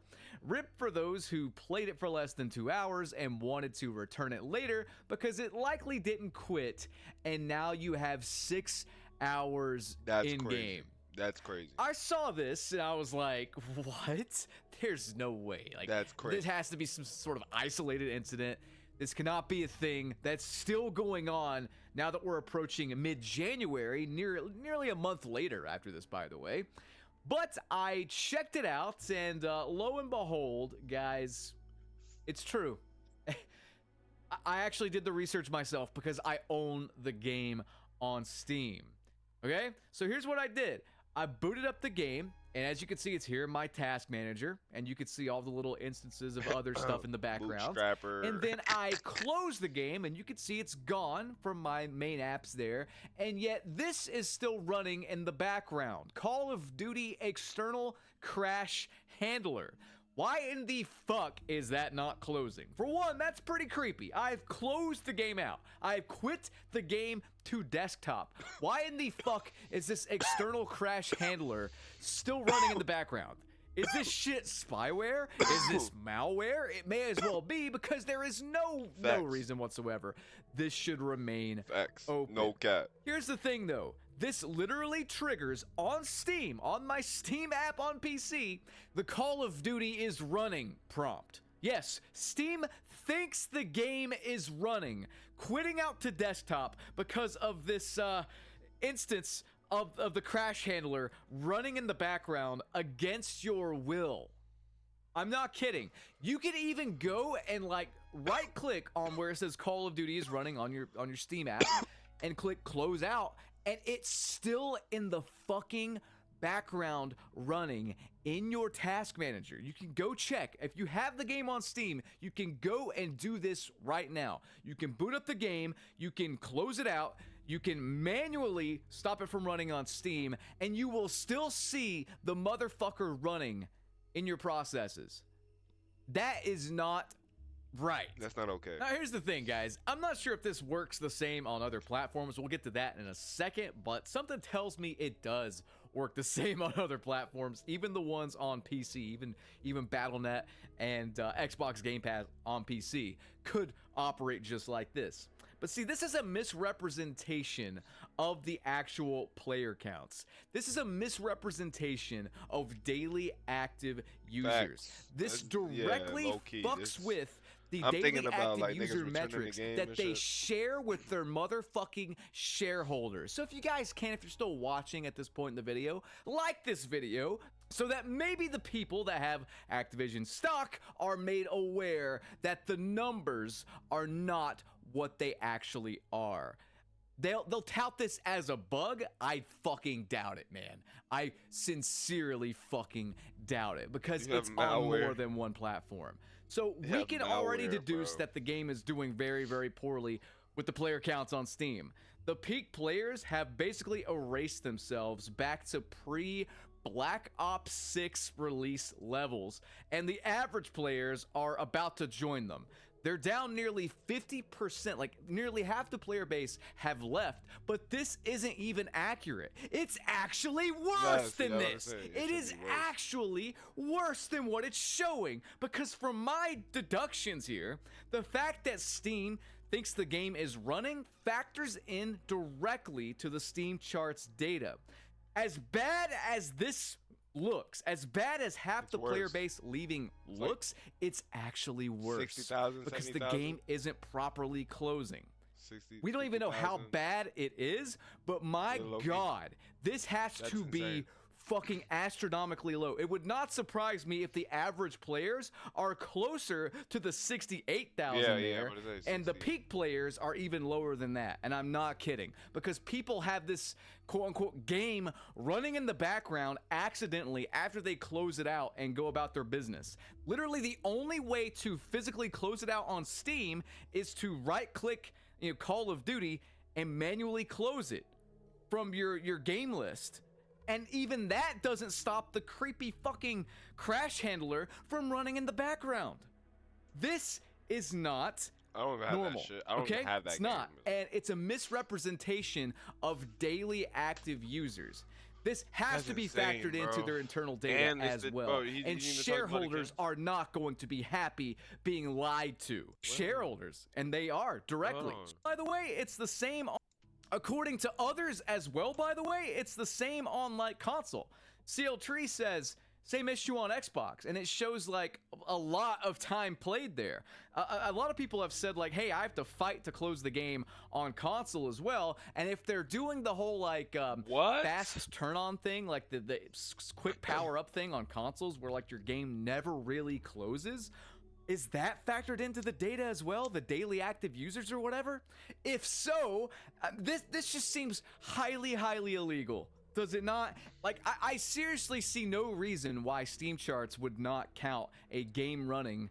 RIP for those who played it for less than 2 hours and wanted to return it later because it likely didn't quit, and now you have 6 hours That's in crazy. game. That's crazy. I saw this and I was like, what? There's no way. Like, That's crazy. This has to be some sort of isolated incident. This cannot be a thing that's still going on now that we're approaching mid-January, nearly a month later after this, by the way. But I checked it out, and lo and behold, guys, it's true. I actually did the research myself because I own the game on Steam. Okay? So here's what I did. I booted up the game, and as you can see, it's here in my task manager, and you can see all the little instances of other stuff in the background. Bootstrapper. And then I close the game, and you can see it's gone from my main apps there, and yet this is still running in the background. Call of Duty External Crash Handler. Why in the fuck is that not closing? For one, that's pretty creepy. I've closed the game out. I've quit the game to desktop. Why in the fuck is this external crash handler still running in the background? Is this shit spyware? Is this malware? It may as well be because there is no reason whatsoever this should remain Facts. open. No cap. Here's the thing though. This literally triggers on Steam, on my Steam app on PC, the Call of Duty is running prompt. Yes, Steam thinks the game is running, quitting out to desktop because of this instance of the crash handler running in the background against your will. I'm not kidding. You can even go and like right click on where it says Call of Duty is running on your Steam app and click close out, and it's still in the fucking background running in your task manager. You can go check. If you have the game on Steam, you can go and do this right now. You can boot up the game, you can close it out, you can manually stop it from running on Steam, and you will still see the motherfucker running in your processes. That is not right. That's not okay. Now, here's the thing, guys. I'm not sure if this works the same on other platforms. We'll get to that in a second, but something tells me it does work the same on other platforms, even the ones on PC, even Battle.net and Xbox Game Pass on PC could operate just like this. But see, this is a misrepresentation of the actual player counts. This is a misrepresentation of daily active users. Facts. This directly low-key. fucks with the I'm daily thinking about, active like, niggas user returning the metrics game that and they shit. share with their motherfucking shareholders. So if you guys can, if you're still watching at this point in the video, like this video so that maybe the people that have Activision stock are made aware that the numbers are not what they actually are. They'll tout this as a bug. I fucking doubt it, man. I sincerely fucking doubt it because You have it's on malware. more than one platform. So You we have can already malware, deduce bro. that the game is doing very, very poorly with the player counts on Steam. The peak players have basically erased themselves back to Black Ops 6 release levels, and the average players are about to join them. They're down nearly 50%, like nearly half the player base have left, but this isn't even accurate. It's actually worse than this. It is actually worse than what it's showing, because from my deductions here, the fact that Steam thinks the game is running factors in directly to the Steam charts data. As bad as this looks, as bad as half the player worse. base leaving looks, it's actually worse 60,000, because the 70,000? game isn't properly closing. 60, We don't even know how 50,000. bad it is, but my Yeah, low-key. God, this has That's to be insane. fucking astronomically low. It would not surprise me if the average players are closer to the 68,000 Yeah, there, what is that, and the 60? peak players are even lower than that. And I'm not kidding, because people have this quote-unquote game running in the background accidentally after they close it out and go about their business. Literally, the only way to physically close it out on Steam is to right-click, Call of Duty and manually close it from your game list. And even that doesn't stop the creepy fucking crash handler from running in the background. This is not I don't even have normal. that shit. I don't Okay? even have that It's game. not. And it's a misrepresentation of daily active users. This has That's to be insane, factored into bro. their internal data And it's as the- well. bro, he and even talked about it shareholders again. are not going to be happy being lied to. Shareholders, and they are directly. Oh. By the way, it's the same. According to others as well, by the way, it's the same on like console. CL Tree says same issue on Xbox, and it shows like a lot of time played there. A lot of people have said like, hey, I have to fight to close the game on console as well. And if they're doing the whole like What? fast turn on thing, like the quick power up thing on consoles, where like your game never really closes. Is that factored into the data as well, the daily active users or whatever? If so, this just seems highly, highly illegal. Does it not? Like, I seriously see no reason why Steam charts would not count a game running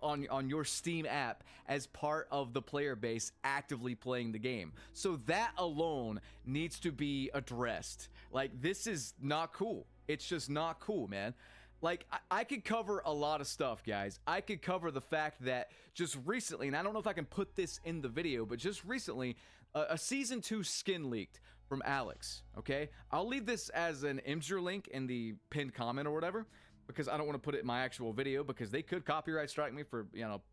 on your Steam app as part of the player base actively playing the game. So that alone needs to be addressed. Like, this is not cool. It's just not cool, man. Like, I could cover a lot of stuff, guys. I could cover the fact that just recently, and I don't know if I can put this in the video, but just recently, a Season 2 skin leaked from Alex, okay? I'll leave this as an Imgur link in the pinned comment or whatever, because I don't want to put it in my actual video, because they could copyright strike me for,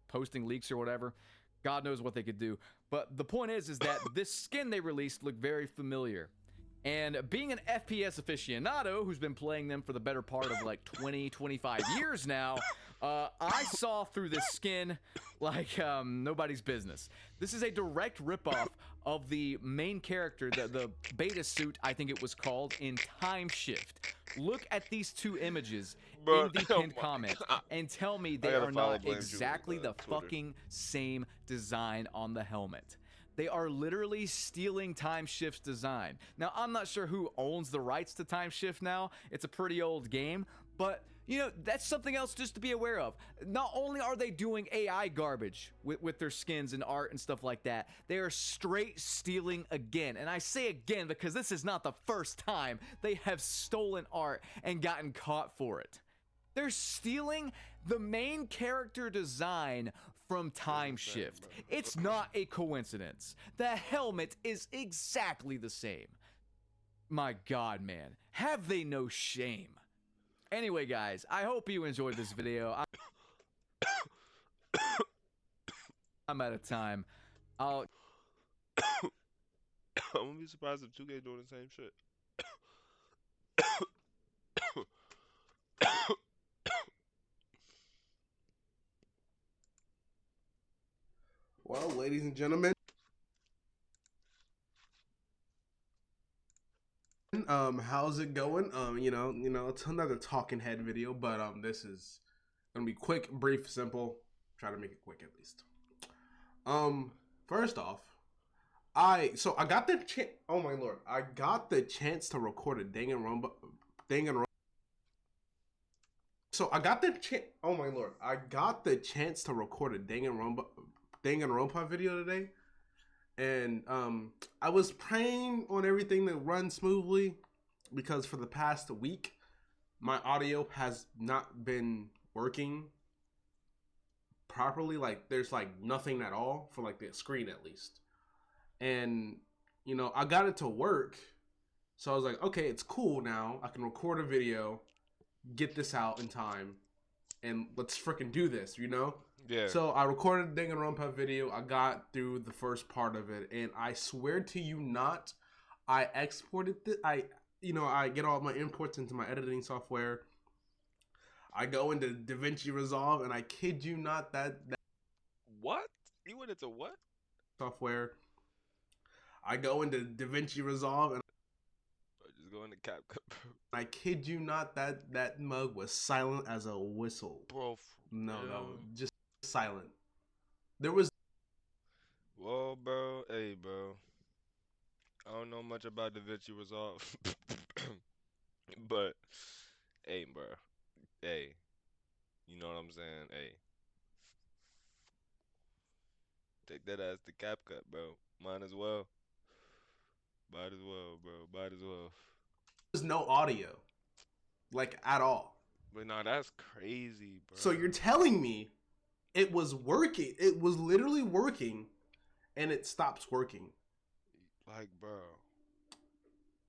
posting leaks or whatever. God knows what they could do. But the point is that this skin they released looked very familiar. And being an FPS aficionado who's been playing them for the better part of like 20, 25 years now, I saw through this skin like nobody's business. This is a direct ripoff of the main character, the beta suit, I think it was called, in Time Shift. Look at these two images Bro, in the oh pinned my comment God. and tell me they gotta are follow not Blame Julie exactly on the Twitter. fucking same design on the helmet. They are literally stealing Timeshift's design. Now, I'm not sure who owns the rights to Timeshift now. It's a pretty old game, but you know, that's something else just to be aware of. Not only are they doing AI garbage with their skins and art and stuff like that, they are straight stealing again. And I say again because this is not the first time they have stolen art and gotten caught for it. They're stealing the main character design from Timeshift. It's not a coincidence. The helmet is exactly the same. My God, man. Have they no shame? Anyway, guys, I hope you enjoyed this video. I'm out of time. I'm gonna be surprised if 2K doing the same shit. Well, ladies and gentlemen, how's it going? It's another talking head video, but this is gonna be quick, brief, simple. Try to make it quick at least. First off, I got the chance. Oh my lord, I got the chance to record a Danganronpa. So I got the chance. Oh my lord, I got the chance to record a Danganronpa video today. And I was praying on everything to run smoothly because for the past week, my audio has not been working properly. Like there's like nothing at all for like the screen at least. And you know, I got it to work. So I was like, okay, it's cool now. I can record a video, get this out in time, and let's freaking do this, you know? Yeah. So I recorded the Danganronpa video. I got through the first part of it, and I swear to you not, I exported it. I get all my imports into my editing software. I go into DaVinci Resolve, and I kid you not, that What? You went into what? software. I go into DaVinci Resolve, and Just go into CapCut, bro. I kid you not, that mug was silent as a whistle. Bro, No, real? just silent. There was Well, bro, hey, bro. I don't know much about DaVinci Resolve, but hey, bro, hey, you know what I'm saying? Hey, take that ass to CapCut, bro. Might as well. Might as well, bro. Might as well. no audio, like at all. But nah, that's crazy, bro. So you're telling me it was working? It was literally working, and it stops working. Like, bro.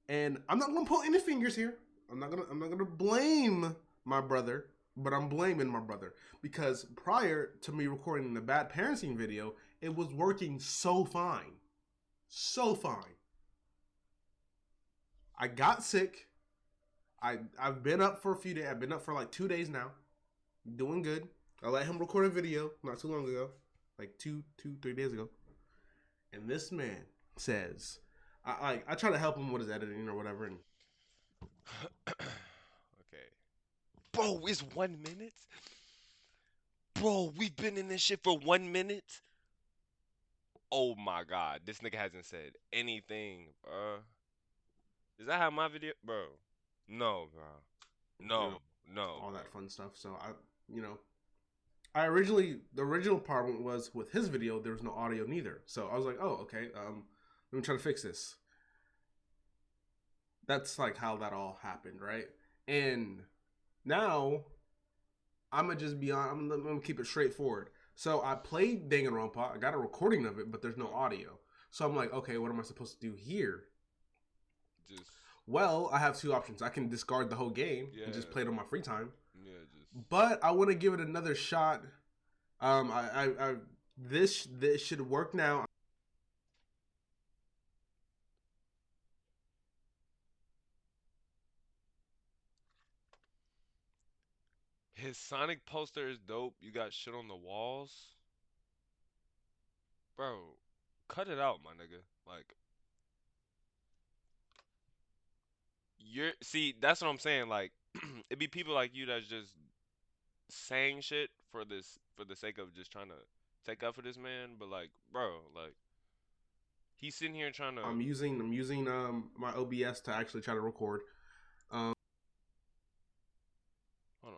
And I'm not gonna pull any fingers here. I'm not gonna blame my brother, but I'm blaming my brother because prior to me recording the bad parenting video, it was working so fine, so fine. I got sick. I've been up for a few days. I've been up for like 2 days now, doing good. I let him record a video not too long ago, like 3 days ago, and this man says, I try to help him with his editing or whatever, and Okay. Bro, it's 1 minute? Bro, we've been in this shit for 1 minute? Oh my god, this nigga hasn't said anything, bro. Is that how my video, bro? No, bro. No, no. all bro. that fun stuff. So the original part was with his video. There was no audio neither. So I was like, oh, okay. Let me try to fix this. That's like how that all happened, right? And now I'm gonna just be on. I'm gonna keep it straightforward. So I played Danganronpa. I got a recording of it, but there's no audio. So I'm like, okay, what am I supposed to do here? Just, Well, I have two options. I can discard the whole game and just Yeah. play it on my free time. yeah, just. But I want to give it another shot. This should work now. His Sonic poster is dope. You got shit on the walls. Bro, cut it out, my nigga. Like, see, that's what I'm saying. Like, it be people like you that's just saying shit for the sake of just trying to take up for this man. But like, bro, like, He's sitting here trying to. I'm using my OBS to actually try to record. Hold on.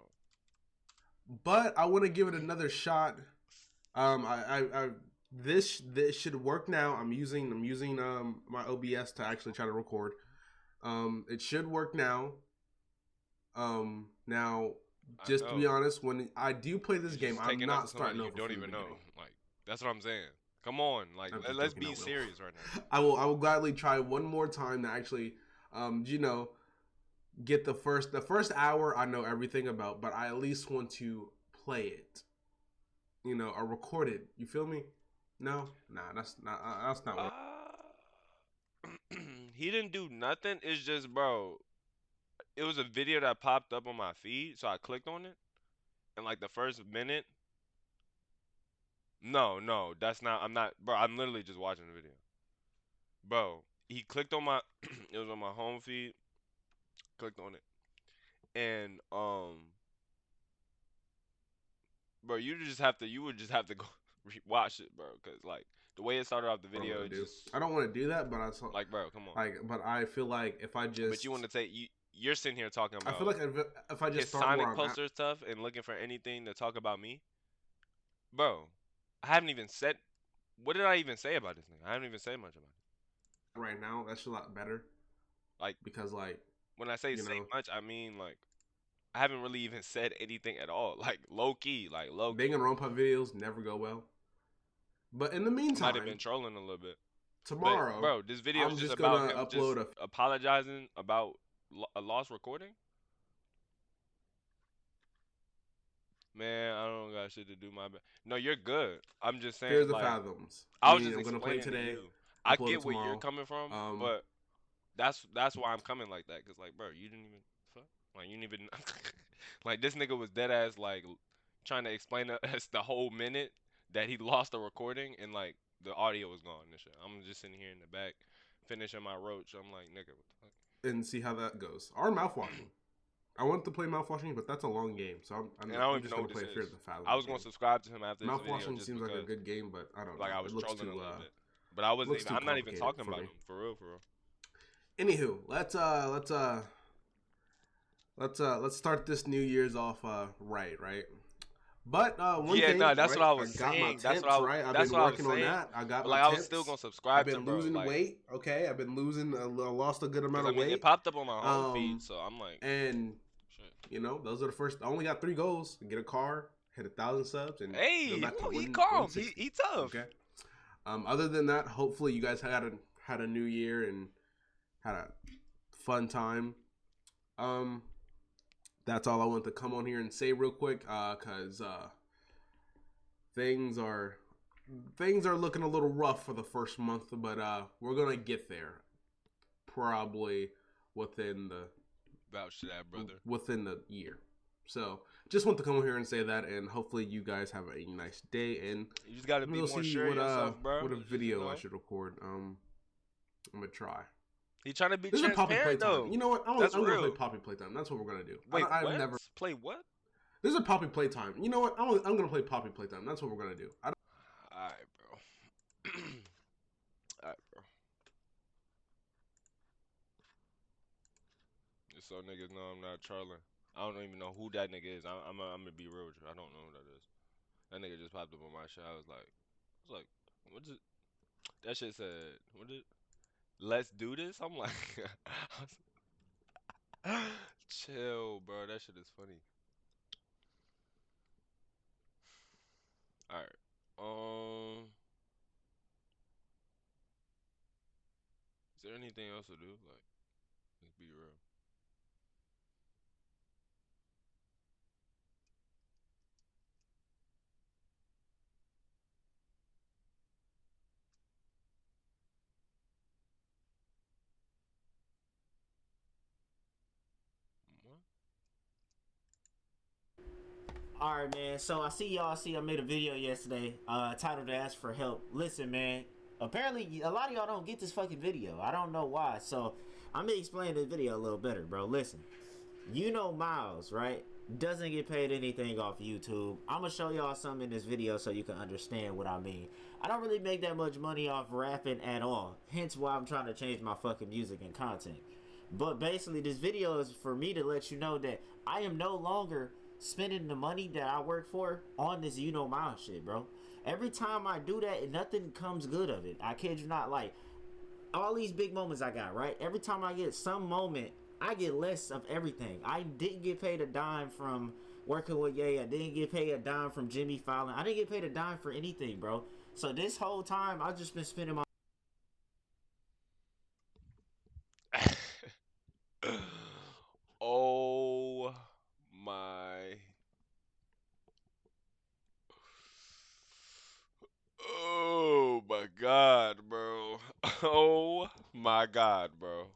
But I want to give it another shot. This should work now. I'm using my OBS to actually try to record. It should work now. Now, just to be honest, when I do play this game, I'm not starting over. You don't even know. Like, that's what I'm saying. Come on, like, let's be serious right now. I will gladly try one more time to actually, get the first hour I know everything about, but I at least want to play it, or record it. You feel me? No, nah, that's not what. He didn't do nothing. It's just, bro. It was a video that popped up on my feed, so I clicked on it, and like the first minute. No, that's not. I'm not, bro. I'm literally just watching the video, bro. He clicked on my. It was on my home feed. Clicked on it, and bro, you would just have to go watch it, bro, because like the way it started off the video, it just. I don't want to do that, but I saw, like, bro, come on. Like, but I feel like if I just. But you want to take You're sitting here talking about. I feel like if I just his start Sonic poster stuff and looking for anything to talk about me, bro. I haven't even said. What did I even say about this thing? I haven't even said much about it. Right now, that's a lot better. Like, because like when I say much, I mean like I haven't really even said anything at all. Like low key, like low. Danganronpa videos never go well. But in the meantime, might have been trolling a little bit. Tomorrow, but, bro, this video is just about him just apologizing about a lost recording. Man, I don't got shit to do. My bad. No, you're good. I'm just saying. Here's the like, fathoms. I was just I'm gonna play today. To you. I get where you're coming from, but that's why I'm coming like that. Cause like, bro, you didn't even fuck. Like, you didn't even like this nigga was dead ass like trying to explain to us the whole minute that he lost the recording and like the audio was gone and shit. I'm just sitting here in the back finishing my roach. I'm like, nigga, what the fuck? And see how that goes. Or mouthwashing. I want to play mouthwashing, but that's a long game, so I'm just gonna play Fear the Fathoms. I was gonna subscribe to him after this video. Mouthwashing seems like a good game, but I don't know. Like I was trolling a little bit, but I wasn't. I'm not even talking about him for real. Anywho, let's start this New Year's off right. But one thing, that's what I was saying. That's what I've been working on that. I got my I was still gonna subscribe. I've been losing weight. Okay, I've been lost a good amount of weight. It popped up on my home feed, so I'm like, and those are the first. I only got 3 goals: get a car, hit 1,000 subs, and hey, he calm, he tough. Okay. Other than that, hopefully you guys had a new year and had a fun time. That's all I want to come on here and say real quick, cause things are looking a little rough for the first month, but we're gonna get there, probably within the vouch to that, brother, within the year. So just want to come on here and say that, and hopefully you guys have a nice day. And you just gotta be more sure of yourself, bro. What a video I should record. I'm gonna try. He trying to be transparent though. You know what? I'm gonna play Poppy Playtime. That's what we're gonna do. Wait, I've never play what? There's a Poppy Playtime. You know what? I'm gonna play Poppy Playtime. That's what we're gonna do. Alright, bro. Alright, bro. Just so niggas know I'm not trolling. I don't even know who that nigga is. I'm gonna be real with you. I don't know who that is. That nigga just popped up on my shit. I was like, what's it? That shit said, what is it? Let's do this. I'm like, chill, bro. That shit is funny. All right. Is there anything else to do? Like, let's be real. Alright, man. So I made a video yesterday titled Ask for Help. Listen, man. Apparently, a lot of y'all don't get this fucking video. I don't know why. So I'm going to explain the video a little better, bro. Listen. You know Miles, right? doesn't get paid anything off YouTube. I'm gonna show y'all some in this video so you can understand what I mean. I don't really make that much money off rapping at all. Hence why I'm trying to change my fucking music and content. But basically, this video is for me to let you know that I am no longer spending the money that I work for on this my shit, bro. Every time I do that, nothing comes good of it. I kid you not. Like, all these big moments I got, right? Every time I get some moment, I get less of everything. I didn't get paid a dime from working with Ye. I didn't get paid a dime from Jimmy Fallon. I didn't get paid a dime for anything, bro. So this whole time, I've just been spending my Oh my. Oh my God, bro. Oh my God, bro.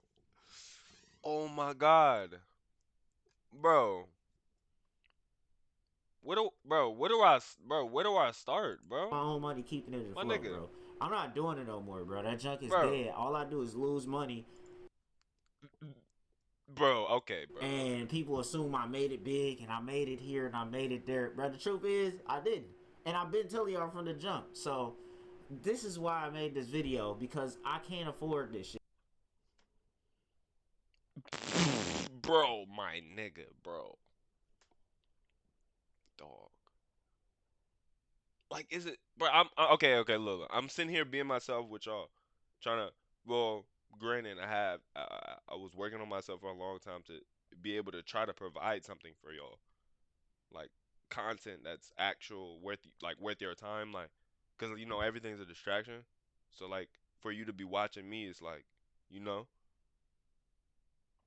Oh my God. Bro. Where do I start, bro? own money keeping it My afloat, nigga. bro. I'm not doing it no more, bro. That junk is Bro. dead. All I do is lose money, Bro, okay, bro. and people assume I made it big and I made it here and I made it there. Bro, the truth is, I didn't. And I've been telling y'all from the jump. So, this is why I made this video, because I can't afford this shit. Bro, my nigga, bro. Dog. Like, is it, bro? Okay, look. I'm sitting here being myself with y'all, trying to. Well, granted, I was working on myself for a long time to be able to try to provide something for y'all, like content that's actual worth your time, like, cause everything's a distraction. So like for you to be watching me is like, you know.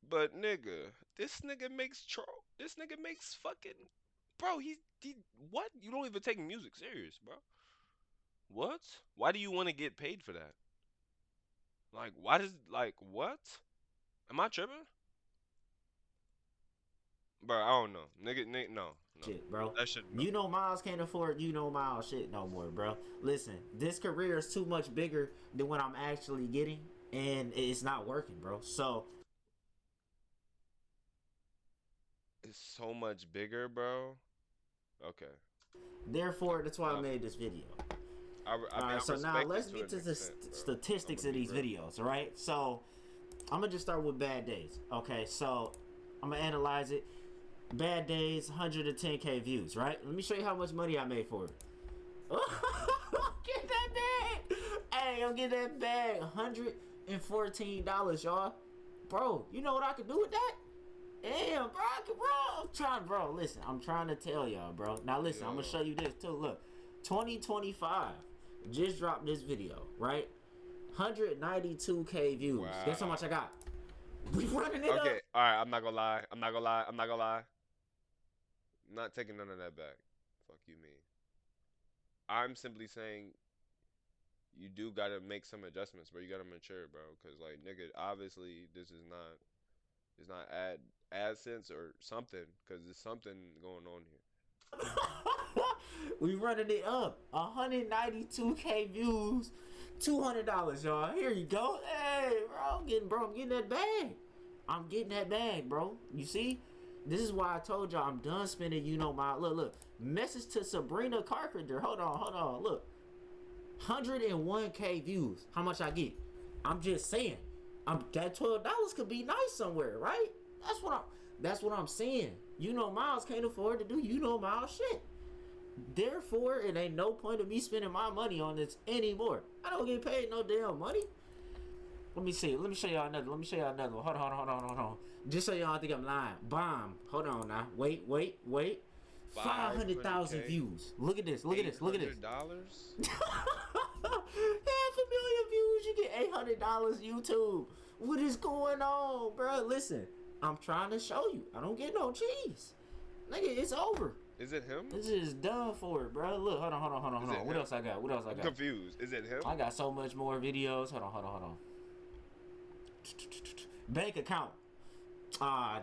But nigga, this nigga makes fucking, bro. He what? You don't even take music serious, bro. What? Why do you want to get paid for that? Like, why does like what? Am I tripping? Bro, I don't know. Nigga, no. Shit, bro. That shit, no. Miles can't afford Miles shit no more, bro. Listen, this career is too much bigger than what I'm actually getting, and it's not working, bro. So It's so much bigger, bro. Okay. therefore, that's why I made this video. I mean, Alright, so now respect let's it get to an the extent, bro. statistics I'ma of be these real. videos, alright? So, I'm gonna just start with bad days, okay? So, I'm gonna analyze it. Bad days, 110K views, right? Let me show you how much money I made for it. Get that bag! Hey, I'm getting that bag. $114, y'all. Bro, you know what I could do with that? Damn, bro, listen, I'm trying to tell y'all, bro. Now listen, I'm gonna show you this too. Look, 2025 just dropped this video, right? 192K views. Wow. Guess how much I got? We running it up. Okay, all right. I'm not gonna lie. I'm not taking none of that back. Fuck you, mean. I'm simply saying you do gotta make some adjustments, bro. You gotta mature, bro. Cause like, nigga, obviously this is not. It's not AdSense or something. Cause there's something going on here. We running it up. 192K views. $200, y'all. Here you go. Hey, I'm getting that bag. I'm getting that bag, bro. You see? This is why I told y'all I'm done spending, look. Message to Sabrina Carpenter. Hold on. Look. 101K views. How much I get? I'm just saying. That $12 could be nice somewhere, right? That's what I'm saying. Miles can't afford to do Miles shit. Therefore, it ain't no point of me spending my money on this anymore. I don't get paid no damn money. Let me see. Let me show y'all another one. Hold on. Just so y'all think I'm lying. Bomb. Hold on now. Wait. 500,000 views. Look at this. $800? $500,000 views. You get $800 YouTube. What is going on, bro? Listen, I'm trying to show you. I don't get no cheese. Nigga, it's over. Is it him? This is done for it, bro. Look, hold on. What else I got? I'm confused. Is it him? I got so much more videos. Hold on. Bank account.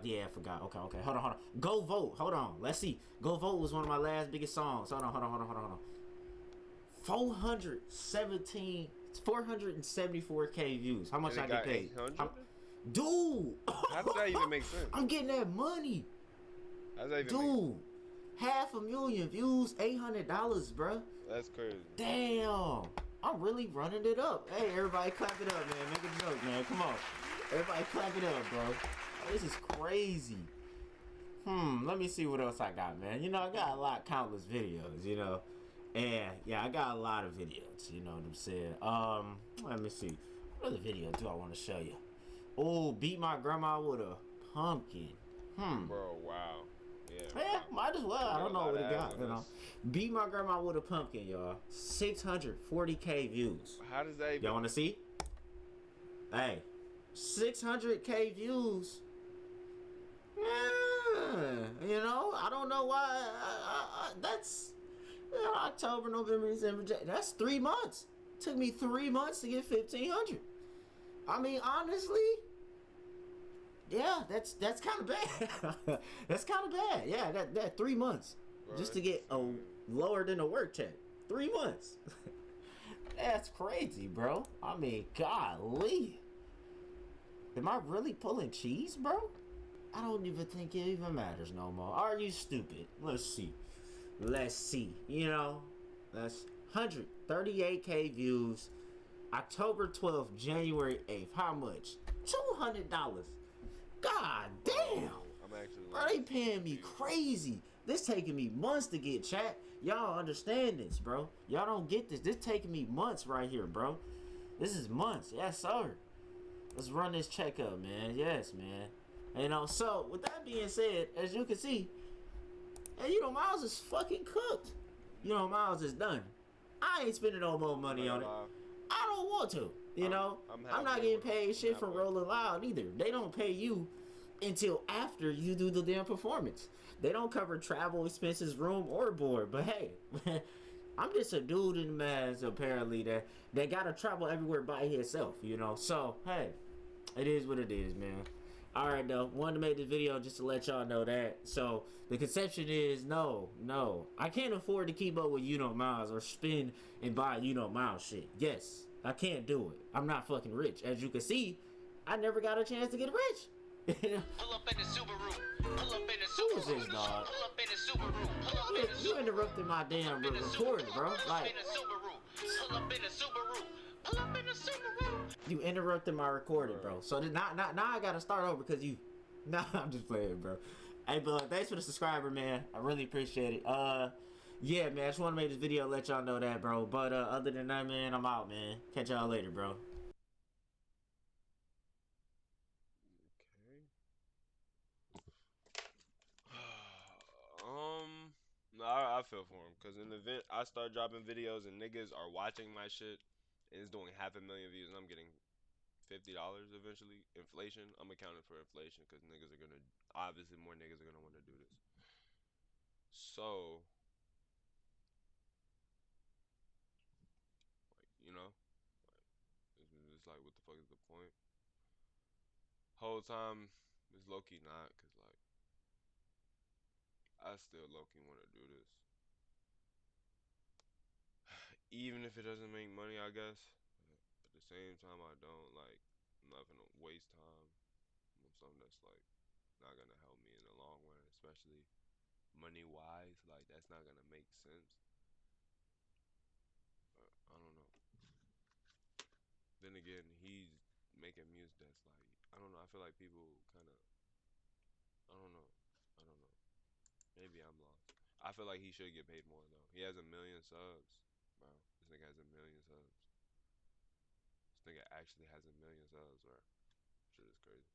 Yeah, I forgot. Okay. Hold on. Go vote. Hold on. Let's see. Go vote was one of my last biggest songs. Hold on. 474K views. How much And I it get got paid? 800? Dude. How does that even make sense? I'm getting that money. How's that even make? Dude, 500,000 views, $800, bruh. That's crazy. Damn. I'm really running it up. Hey, everybody clap it up, man. Make a joke, man. Come on. Everybody clap it up, bro. Oh, this is crazy. Let me see what else I got, man. You know, I got a lot, countless videos, you know. And, yeah, I got a lot of videos, you know what I'm saying. Let me see. What other video do I want to show you? Oh, beat my grandma with a pumpkin. Bro, wow. Yeah, might as well. I don't know what it got, you know. This. Beat my grandma with a pumpkin, y'all. 640K views. How does that even? Y'all want to see? Hey, 600K views. Yeah, you know, I don't know why. That's October, November, December. That's 3 months. Took me 3 months to get 1,500. I mean, honestly, yeah, that's kind of bad. That's kind of bad. Yeah, that 3 months Bro, just to get a lower than a work check. 3 months. That's crazy, bro. I mean, golly. Am I really pulling cheese, bro? I don't even think it even matters no more. Are you stupid? Let's see. Let's see. You know, that's 138K views. October 12th, January 8th. How much? $200. God damn. I'm actually. Bro, they paying me crazy. This taking me months to get, chat. Y'all understand this, bro. Y'all don't get this. This taking me months right here, bro. This is months. Yes, sir. Let's run this check up, man. Yes, man. You know, so with that being said, as you can see, hey, you know, Miles is fucking cooked. You know, Miles is done. I ain't spending no more money on it. I don't want to. You know, I'm not getting paid shit for Rolling Loud either. They don't pay you until after you do the damn performance. They don't cover travel expenses, room, or board. But hey, I'm just a dude in the mask, apparently, that gotta travel everywhere by himself, you know. So, hey, it is what it is, man. Alright, though, wanted to make this video just to let y'all know that. So, the conception is, no, I can't afford to keep up with Miles or spend and buy Miles shit. Yes, I can't do it. I'm not fucking rich. As you can see, I never got a chance to get rich. Pull up in the Subaru. Pull up in the Who is Subaru. this, dog? Pull up in the Subaru. Pull up in the You Subaru. interrupted my damn recording, bro. Like, Pull up in the Subaru. Pull up in the Subaru. you interrupted my recording, bro. So now I gotta start over because you. Nah, I'm just playing, bro. Hey, but thanks for the subscriber, man. I really appreciate it. Yeah, man. I just want to make this video, let y'all know that, bro. But other than that, man, I'm out, man. Catch y'all later, bro. No, I feel for him because in the event I start dropping videos and niggas are watching my shit and it's doing 500,000 views and I'm getting $50 eventually. Inflation, I'm accounting for inflation because niggas are gonna obviously more niggas are gonna want to do this. So, like it's like what the fuck is the point? Whole time it's low key not because like I still low key want to do this. Even if it doesn't make money, I guess. At the same time, I don't like. I'm not gonna waste time on something that's like not gonna help me in the long run, especially money wise. Like that's not gonna make sense. I don't know. Then again, he's making music that's like I don't know. I feel like people kind of I don't know. I don't know. Maybe I'm lost. I feel like he should get paid more though. He has 1 million subs, bro. This nigga has 1 million subs. This nigga actually has 1 million subs, bro. Shit is crazy.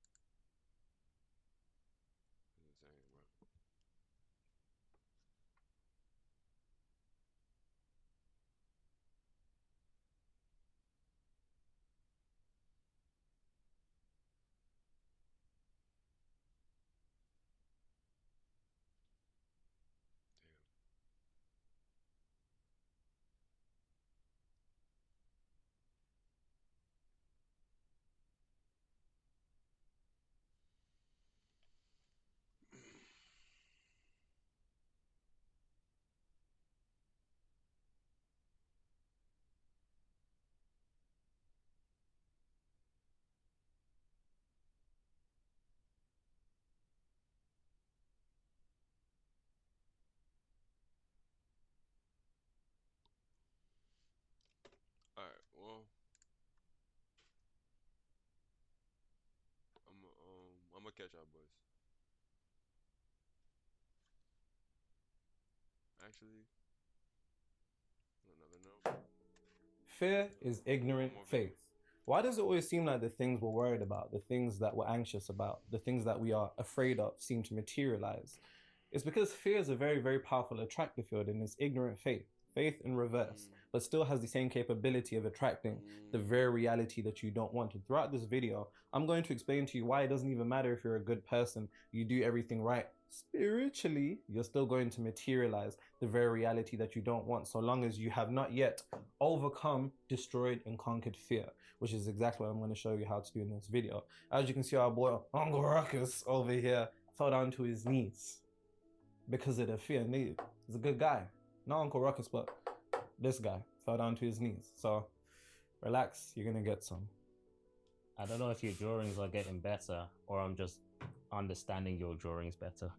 It's insane, bro. catch y'all boys. Actually, another note. Fear is ignorant One more video. faith. Why does it always seem like the things we're worried about, the things that we're anxious about, the things that we are afraid of seem to materialize? It's because fear is a very, very powerful attractor field and it's ignorant faith. Faith in reverse, but still has the same capability of attracting the very reality that you don't want. And throughout this video, I'm going to explain to you why it doesn't even matter if you're a good person, you do everything right. Spiritually, you're still going to materialize the very reality that you don't want, so long as you have not yet overcome, destroyed, and conquered fear, which is exactly what I'm going to show you how to do in this video. As you can see, our boy Uncle Ruckus over here fell down to his knees because of the fear. He's a good guy. Not Uncle Ruckus, but this guy fell down to his knees. So relax, you're gonna get some. I don't know if your drawings are getting better or I'm just understanding your drawings better.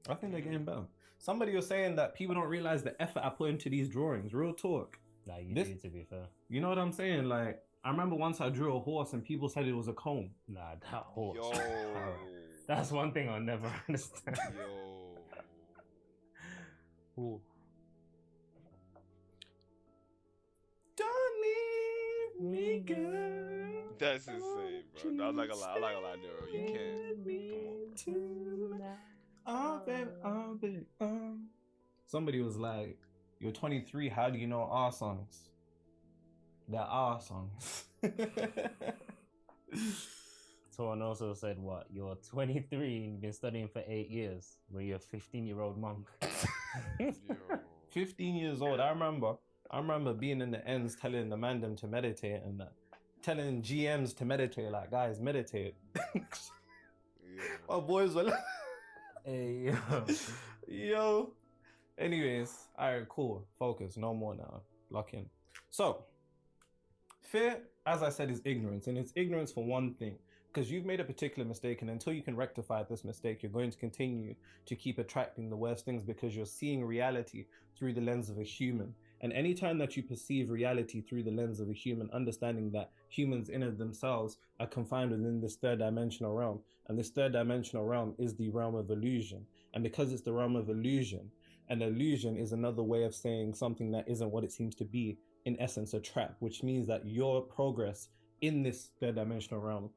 I think they're getting better. Somebody was saying that people don't realize the effort I put into these drawings. Real talk. Nah, you This- do, to be fair. You know what I'm saying? Like, I remember once I drew a horse and people said it was a comb. Nah, that horse. Yo. That's one thing I'll never understand. Yo. Ooh. Don't leave me, girl. That's insane, bro. I'm not gonna lie. I'm not gonna lie, Nero. You can't. Come on. Oh, baby, oh, baby, Somebody was like, you're 23, how do you know our songs? They're our songs. Someone also said, what? You're 23 and you've been studying for 8 years, where you're a 15-year-old monk. Yo. 15 years old. I remember being in the ends telling the man them to meditate and telling GMs to meditate, like, guys, meditate. Yeah. My boys were like, Hey, yo. Anyways, all right, cool. Focus. No more now. Lock in. So, fear, as I said, is ignorance. And it's ignorance for one thing. Because you've made a particular mistake, and until you can rectify this mistake, you're going to continue to keep attracting the worst things because you're seeing reality through the lens of a human. And anytime that you perceive reality through the lens of a human, understanding that humans in and themselves are confined within this third dimensional realm, and this third dimensional realm is the realm of illusion. And because it's the realm of illusion, an illusion is another way of saying something that isn't what it seems to be, in essence, a trap, which means that your progress in this third dimensional realm,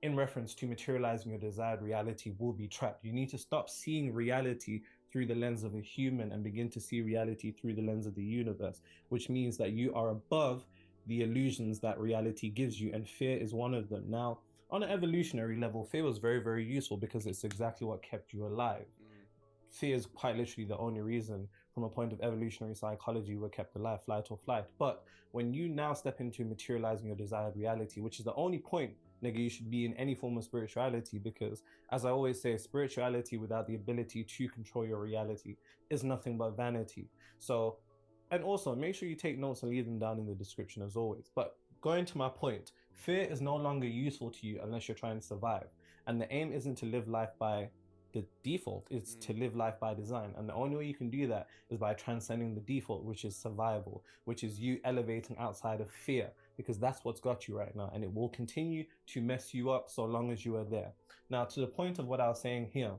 in reference to materializing your desired reality, will be trapped. You need to stop seeing reality through the lens of a human and begin to see reality through the lens of the universe, which means that you are above the illusions that reality gives you, and fear is one of them. Now, on an evolutionary level, fear was very, very useful because it's exactly what kept you alive. Fear is quite literally the only reason, from a point of evolutionary psychology, we're kept alive, flight or flight. But when you now step into materializing your desired reality, which is the only point, nigga, you should be in any form of spirituality, because as I always say, spirituality without the ability to control your reality is nothing but vanity. So, and also make sure you take notes and leave them down in the description as always. But going to my point, fear is no longer useful to you unless you're trying to survive. And the aim isn't to live life by the default, it's to live life by design. And the only way you can do that is by transcending the default, which is survival, which is you elevating outside of fear, because that's what's got you right now. And it will continue to mess you up so long as you are there. Now, to the point of what I was saying here,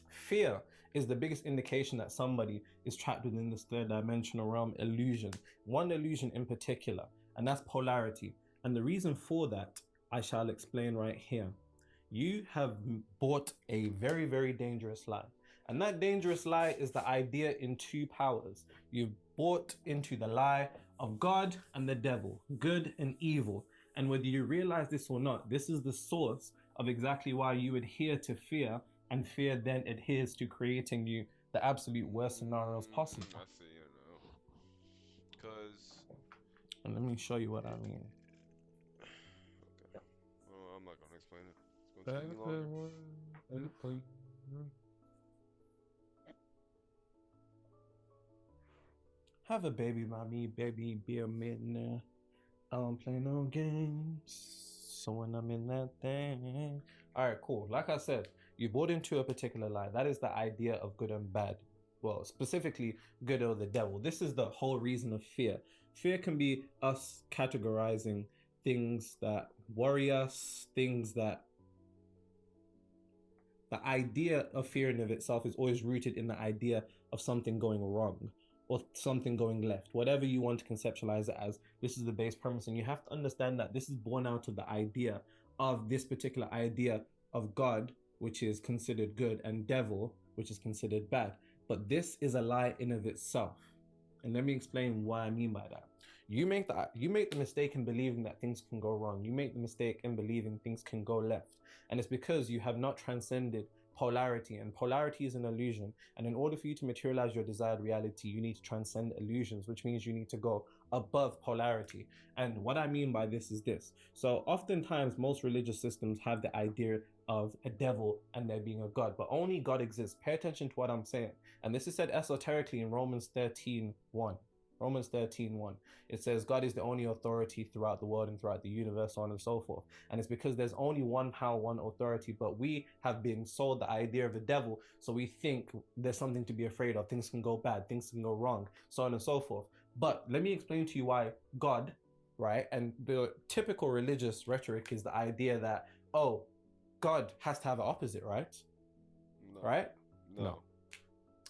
fear is the biggest indication that somebody is trapped within this third dimensional realm illusion. One illusion in particular, and that's polarity. And the reason for that, I shall explain right here. You have bought a very, very dangerous lie. And that dangerous lie is the idea in two powers. You've bought into the lie of God and the devil, good and evil. And whether you realize this or not, this is the source of exactly why you adhere to fear, and fear then adheres to creating you the absolute worst scenarios possible. I see, you know. Because. And let me show you what I mean. Okay. Well, I'm not going to explain it. It's going to take me longer. Have a baby by me, baby, be a millionaire. I don't play no games. So when I'm in that thing. Alright, cool. Like I said, you bought into a particular lie. That is the idea of good and bad. Well, specifically, good or the devil. This is the whole reason of fear. Fear can be us categorizing things that worry us, things that The idea of fear in of itself is always rooted in the idea of something going wrong or something going left. Whatever you want to conceptualize it as, this is the base premise. And you have to understand that this is born out of the idea of this particular idea of God, which is considered good, and devil, which is considered bad. But this is a lie in of itself. And let me explain what I mean by that. You make the mistake in believing that things can go wrong. You make the mistake in believing things can go left. And it's because you have not transcended polarity, and polarity is an illusion. And in order for you to materialize your desired reality, you need to transcend illusions, which means you need to go above polarity. And what I mean by this is this. So oftentimes most religious systems have the idea of a devil and there being a God, but only God exists. Pay attention to what I'm saying. And this is said esoterically in Romans 13:1. Romans 13:1. It says God is the only authority throughout the world and throughout the universe, so on and so forth. And it's because there's only one power, one authority, but we have been sold the idea of the devil, so we think there's something to be afraid of. Things can go bad, things can go wrong, so on and so forth. But let me explain to you why God, right? And the typical religious rhetoric is the idea that, oh, God has to have an opposite, right? No. Right? No.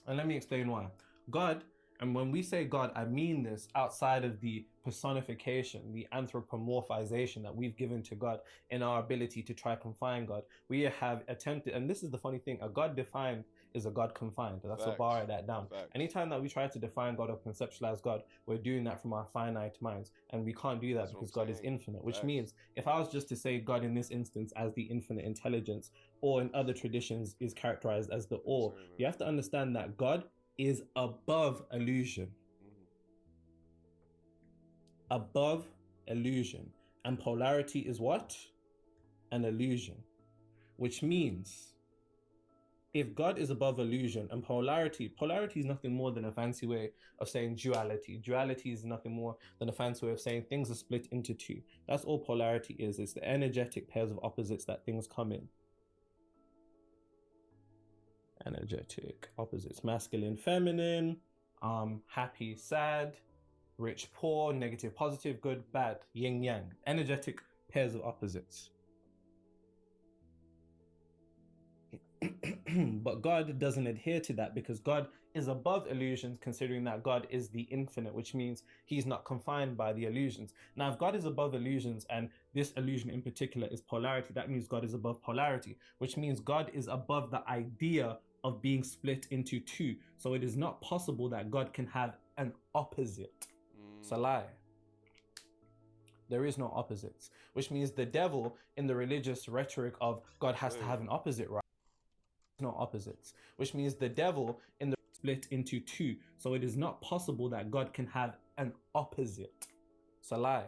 And let me explain why. God, and when we say God, I mean this outside of the personification, the anthropomorphization that we've given to God in our ability to try confine God. We have attempted, and this is the funny thing, a God defined is a God confined. That's Facts. a bar, write that down. Facts. Anytime that we try to define God or conceptualize God, we're doing that from our finite minds. And we can't do that That's what because I'm God is saying. infinite, which Facts. means if I was just to say God in this instance as the infinite intelligence, or in other traditions is characterized as the all, you have to understand that God is above illusion. Above illusion. And polarity is what? An illusion. Which means if God is above illusion and polarity is nothing more than a fancy way of saying duality. Duality is nothing more than a fancy way of saying things are split into two. That's all polarity is. It's the energetic pairs of opposites that things come in. Energetic opposites, masculine, feminine, happy, sad, rich, poor, negative, positive, good, bad, yin, yang, energetic pairs of opposites. But God doesn't adhere to that because God is above illusions, considering that God is the infinite, which means he's not confined by the illusions. Now, if God is above illusions, and this illusion in particular is polarity, that means God is above polarity, which means God is above the idea of being split into two. So it is not possible that God can have an opposite. It's a lie. There is no opposites, which means the devil in the religious rhetoric of God has to have an opposite, right? No opposites, which means the devil in the split into two. So it is not possible that God can have an opposite. It's a lie.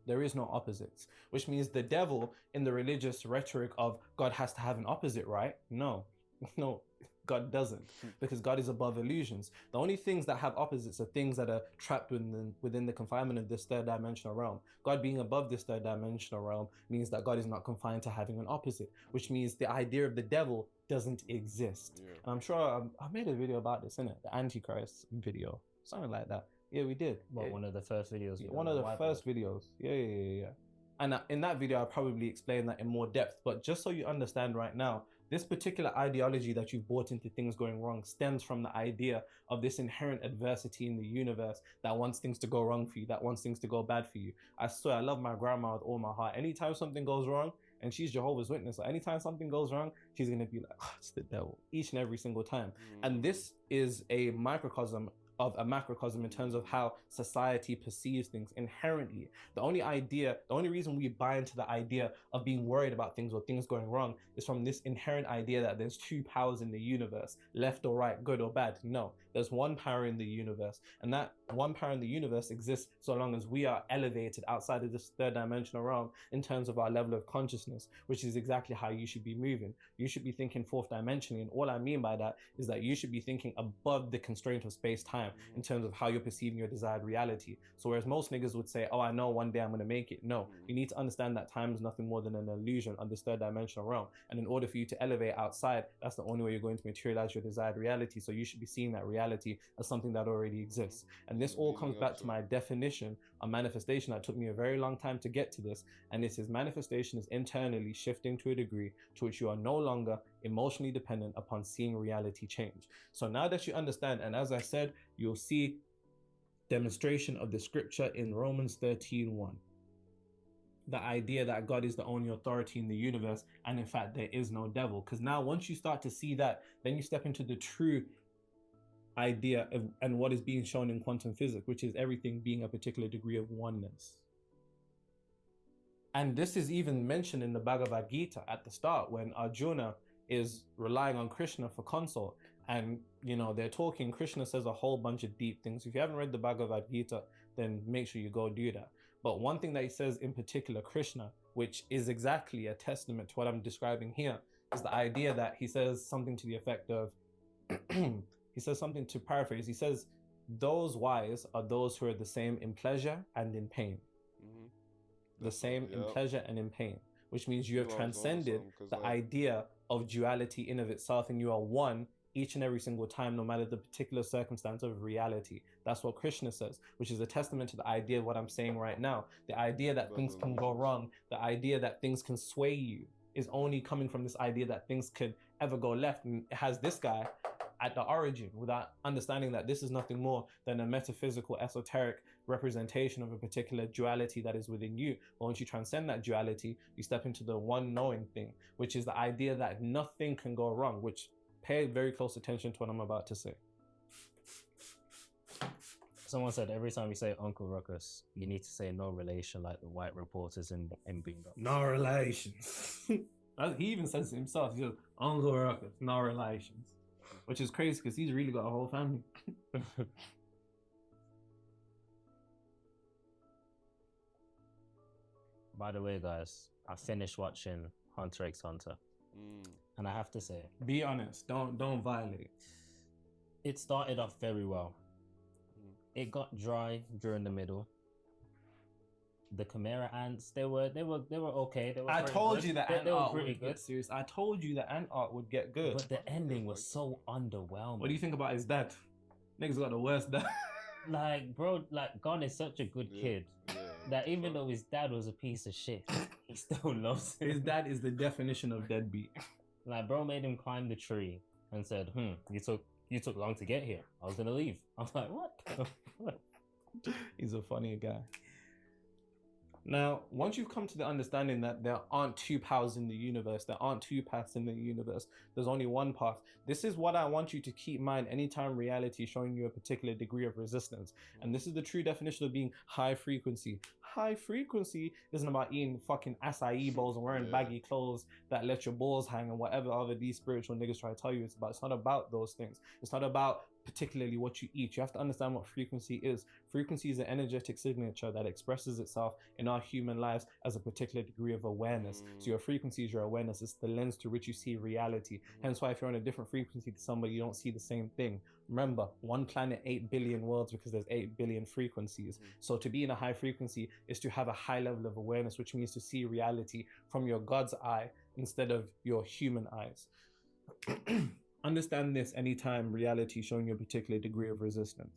There is no opposites, which means the devil in the religious rhetoric of God has to have an opposite, right? No, God doesn't, because God is above illusions. The only things that have opposites are things that are trapped within the confinement of this third dimensional realm. God being above this third dimensional realm means that God is not confined to having an opposite, which means the idea of the devil doesn't exist. Yeah. And I'm sure I made a video about this, innit? The Antichrist video, something like that. Yeah, we did. Well, Yeah. one of the first videos. One of the first videos. Yeah. And in that video, I probably explained that in more depth. But just so you understand right now, this particular ideology that you've bought into things going wrong stems from the idea of this inherent adversity in the universe that wants things to go wrong for you, that wants things to go bad for you. I swear, I love my grandma with all my heart. Anytime something goes wrong, and she's Jehovah's Witness, so anytime something goes wrong, she's going to be like, oh, it's the devil, each and every single time. And this is a microcosm of a macrocosm in terms of how society perceives things inherently. The only reason we buy into the idea of being worried about things or things going wrong is from this inherent idea that there's two powers in the universe, left or right, good or bad. No, there's one power in the universe, and that one power in the universe exists so long as we are elevated outside of this third dimensional realm in terms of our level of consciousness, which is exactly how you should be moving. You should be thinking fourth dimensionally, and all I mean by that is that you should be thinking above the constraint of space-time. time in terms of how you're perceiving your desired reality. So whereas most niggas would say, oh, I know one day I'm going to make it. No, you need to understand that time is nothing more than an illusion on this third dimensional realm. And in order for you to elevate outside, that's the only way you're going to materialize your desired reality. So you should be seeing that reality as something that already exists. And this all comes back to my definition of manifestation that took me a very long time to get to this. And this is manifestation is internally shifting to a degree to which you are no longer emotionally dependent upon seeing reality change. So now that you understand, and as I said, you'll see demonstration of the scripture in Romans 13:1. The idea that God is the only authority in the universe, and in fact there is no devil. Because now once you start to see that, then you step into the true idea of, and what is being shown in quantum physics, which is everything being a particular degree of oneness. And this is even mentioned in the Bhagavad Gita at the start when Arjuna is relying on Krishna for consort. And, you know, they're talking, Krishna says a whole bunch of deep things. If you haven't read the Bhagavad Gita, then make sure you go do that. But one thing that he says in particular, Krishna, which is exactly a testament to what I'm describing here, is the idea that he says something to the effect of, he says something to paraphrase. He says, those wise are those who are the same in pleasure and in pain. The same in pleasure and in pain, which means you have transcended the idea of duality in of itself, and you are one each and every single time, no matter the particular circumstance of reality. That's what Krishna says, which is a testament to the idea of what I'm saying right now. The idea that things can go wrong, the idea that things can sway you, is only coming from this idea that things could ever go left. And it has this guy at the origin without understanding that this is nothing more than a metaphysical, esoteric representation of a particular duality that is within you. But once you transcend that duality, you step into the one knowing thing, which is the idea that nothing can go wrong, which pay very close attention to what I'm about to say. Someone said every time you say Uncle Ruckus, you need to say no relation like the white reporters in Bingo. No relations. He even says it himself. He goes, Uncle Ruckus, no relations. Which is crazy because he's really got a whole family. By the way, guys, I finished watching Hunter x Hunter. And I have to say, be honest, don't violate. It started off very well. It got dry during the middle. The Chimera ants, they were okay. They were I told you that ant art pretty would good. get serious. I told you that ant art would get good. But the ending was so underwhelming. What do you think about his dad? Niggas got the worst dad. Like, bro, like Gon is such a good kid that even though his dad was a piece of shit, he still loves him. His dad is the definition of deadbeat. Like, bro made him climb the tree and said, you took long to get here. I was gonna leave. I was like, what? He's a funny guy. Now, once you've come to the understanding that there aren't two powers in the universe, there aren't two paths in the universe, there's only one path. This is what I want you to keep in mind anytime reality is showing you a particular degree of resistance. And this is the true definition of being high frequency. High frequency isn't about eating fucking acai bowls and wearing baggy clothes that let your balls hang and whatever other these spiritual niggas try to tell you it's about. It's not about those things. It's not about particularly what you eat. You have to understand what frequency is. Frequency is an energetic signature that expresses itself in our human lives as a particular degree of awareness. So your frequency is your awareness. It's the lens through which you see reality. Hence why if you're on a different frequency to somebody, you don't see the same thing. Remember, one planet, 8 billion worlds, because there's 8 billion frequencies. So to be in a high frequency is to have a high level of awareness, which means to see reality from your God's eye instead of your human eyes. Understand this anytime reality is showing you a particular degree of resistance.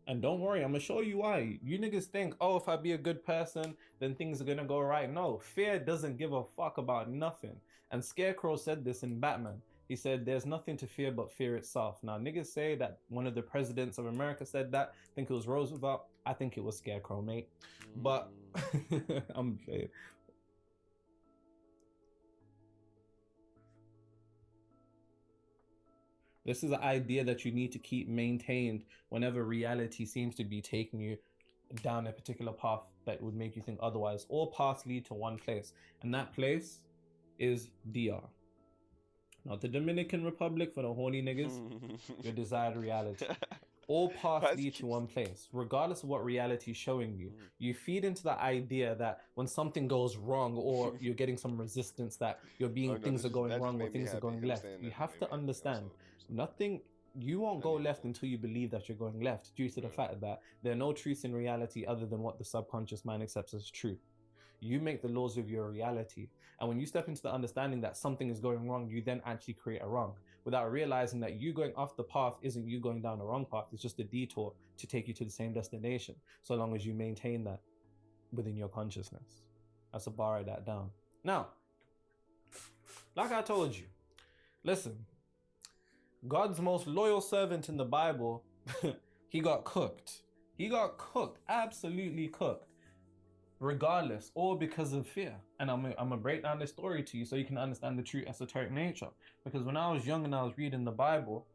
And don't worry, I'm gonna show you why. You niggas think, oh, if I be a good person, then things are gonna go right. No, fear doesn't give a fuck about nothing. And Scarecrow said this in Batman. He said, there's nothing to fear but fear itself. Now, niggas say that one of the presidents of America said that. I think it was Roosevelt. I think it was Scarecrow, mate. But I'm playing. This is an idea that you need to keep maintained whenever reality seems to be taking you down a particular path that would make you think otherwise. All paths lead to one place, and that place is DR. Not the Dominican Republic for the horny niggas, your desired reality. All paths lead to one place, regardless of what reality is showing you. You feed into the idea that when something goes wrong or you're getting some resistance that things are going wrong or things are going left, you have to understand nothing you won't go Any of left that. until you believe that you're going left, due to the Yeah. fact that there are no truths in reality other than what the subconscious mind accepts as true. You make the laws of your reality. And when you step into the understanding that something is going wrong, you then actually create a wrong without realizing that you going off the path isn't you going down the wrong path. It's just a detour to take you to the same destination, so long as you maintain that within your consciousness. That's to borrow that down. Now, like I told you, listen, God's most loyal servant in the Bible, he got cooked. He got cooked, absolutely cooked, regardless, all because of fear. And I'm gonna break down this story to you so you can understand the true esoteric nature. Because when I was young and I was reading the Bible,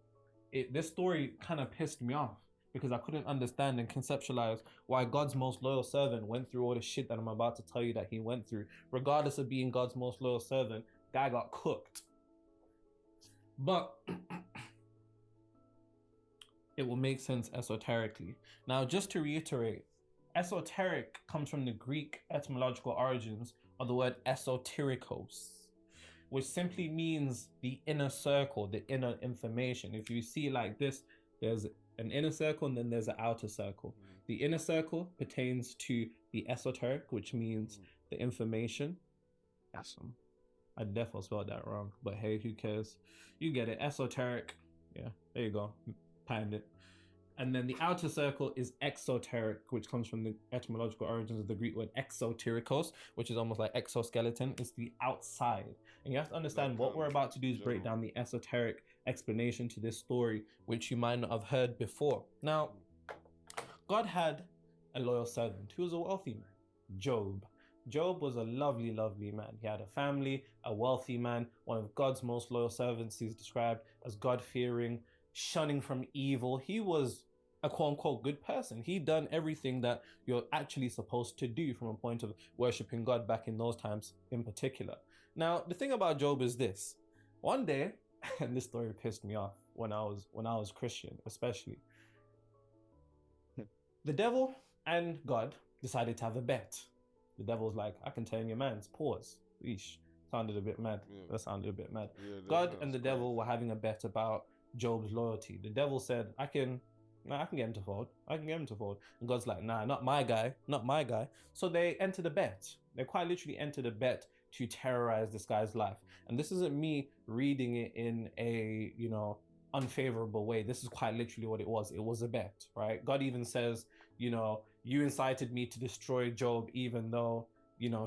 this story kind of pissed me off because I couldn't understand and conceptualize why God's most loyal servant went through all the shit that I'm about to tell you that he went through. Regardless of being God's most loyal servant, guy got cooked. But it will make sense esoterically. Now, just to reiterate, esoteric comes from the Greek etymological origins of the word esoterikos, which simply means the inner circle, the inner information. If you see like this, there's an inner circle and then there's an outer circle. The inner circle pertains to the esoteric, which means the information. Awesome. I definitely spelled that wrong, but hey, who cares? You get it. Esoteric. Yeah, there you go. Patent it. And then the outer circle is exoteric, which comes from the etymological origins of the Greek word exoterikos, which is almost like exoskeleton. It's the outside. And you have to understand what we're about to do is break down the esoteric explanation to this story, which you might not have heard before. Now, God had a loyal servant who was a wealthy man, Job. Job was a lovely, lovely man. He had a family, a wealthy man, one of God's most loyal servants. He's described as God-fearing, shunning from evil. He was a quote-unquote good person. He'd done everything that you're actually supposed to do from a point of worshiping God back in those times in particular. Now, the thing about Job is this. One day, and this story pissed me off when I was Christian, especially. The devil and God decided to have a bet. The devil's like, I can turn your man's. Pause. Eesh. Sounded a bit mad. Yeah. That sounded a bit mad. Yeah, that God sounds and the crazy. devil were having a bet about Job's loyalty. The devil said, I can get him to fold. I can get him to fold. And God's like, nah, not my guy. Not my guy. So they entered a bet. They quite literally entered a bet to terrorize this guy's life. And this isn't me reading it in a, unfavorable way. This is quite literally what it was. It was a bet, right? God even says, you incited me to destroy Job even though,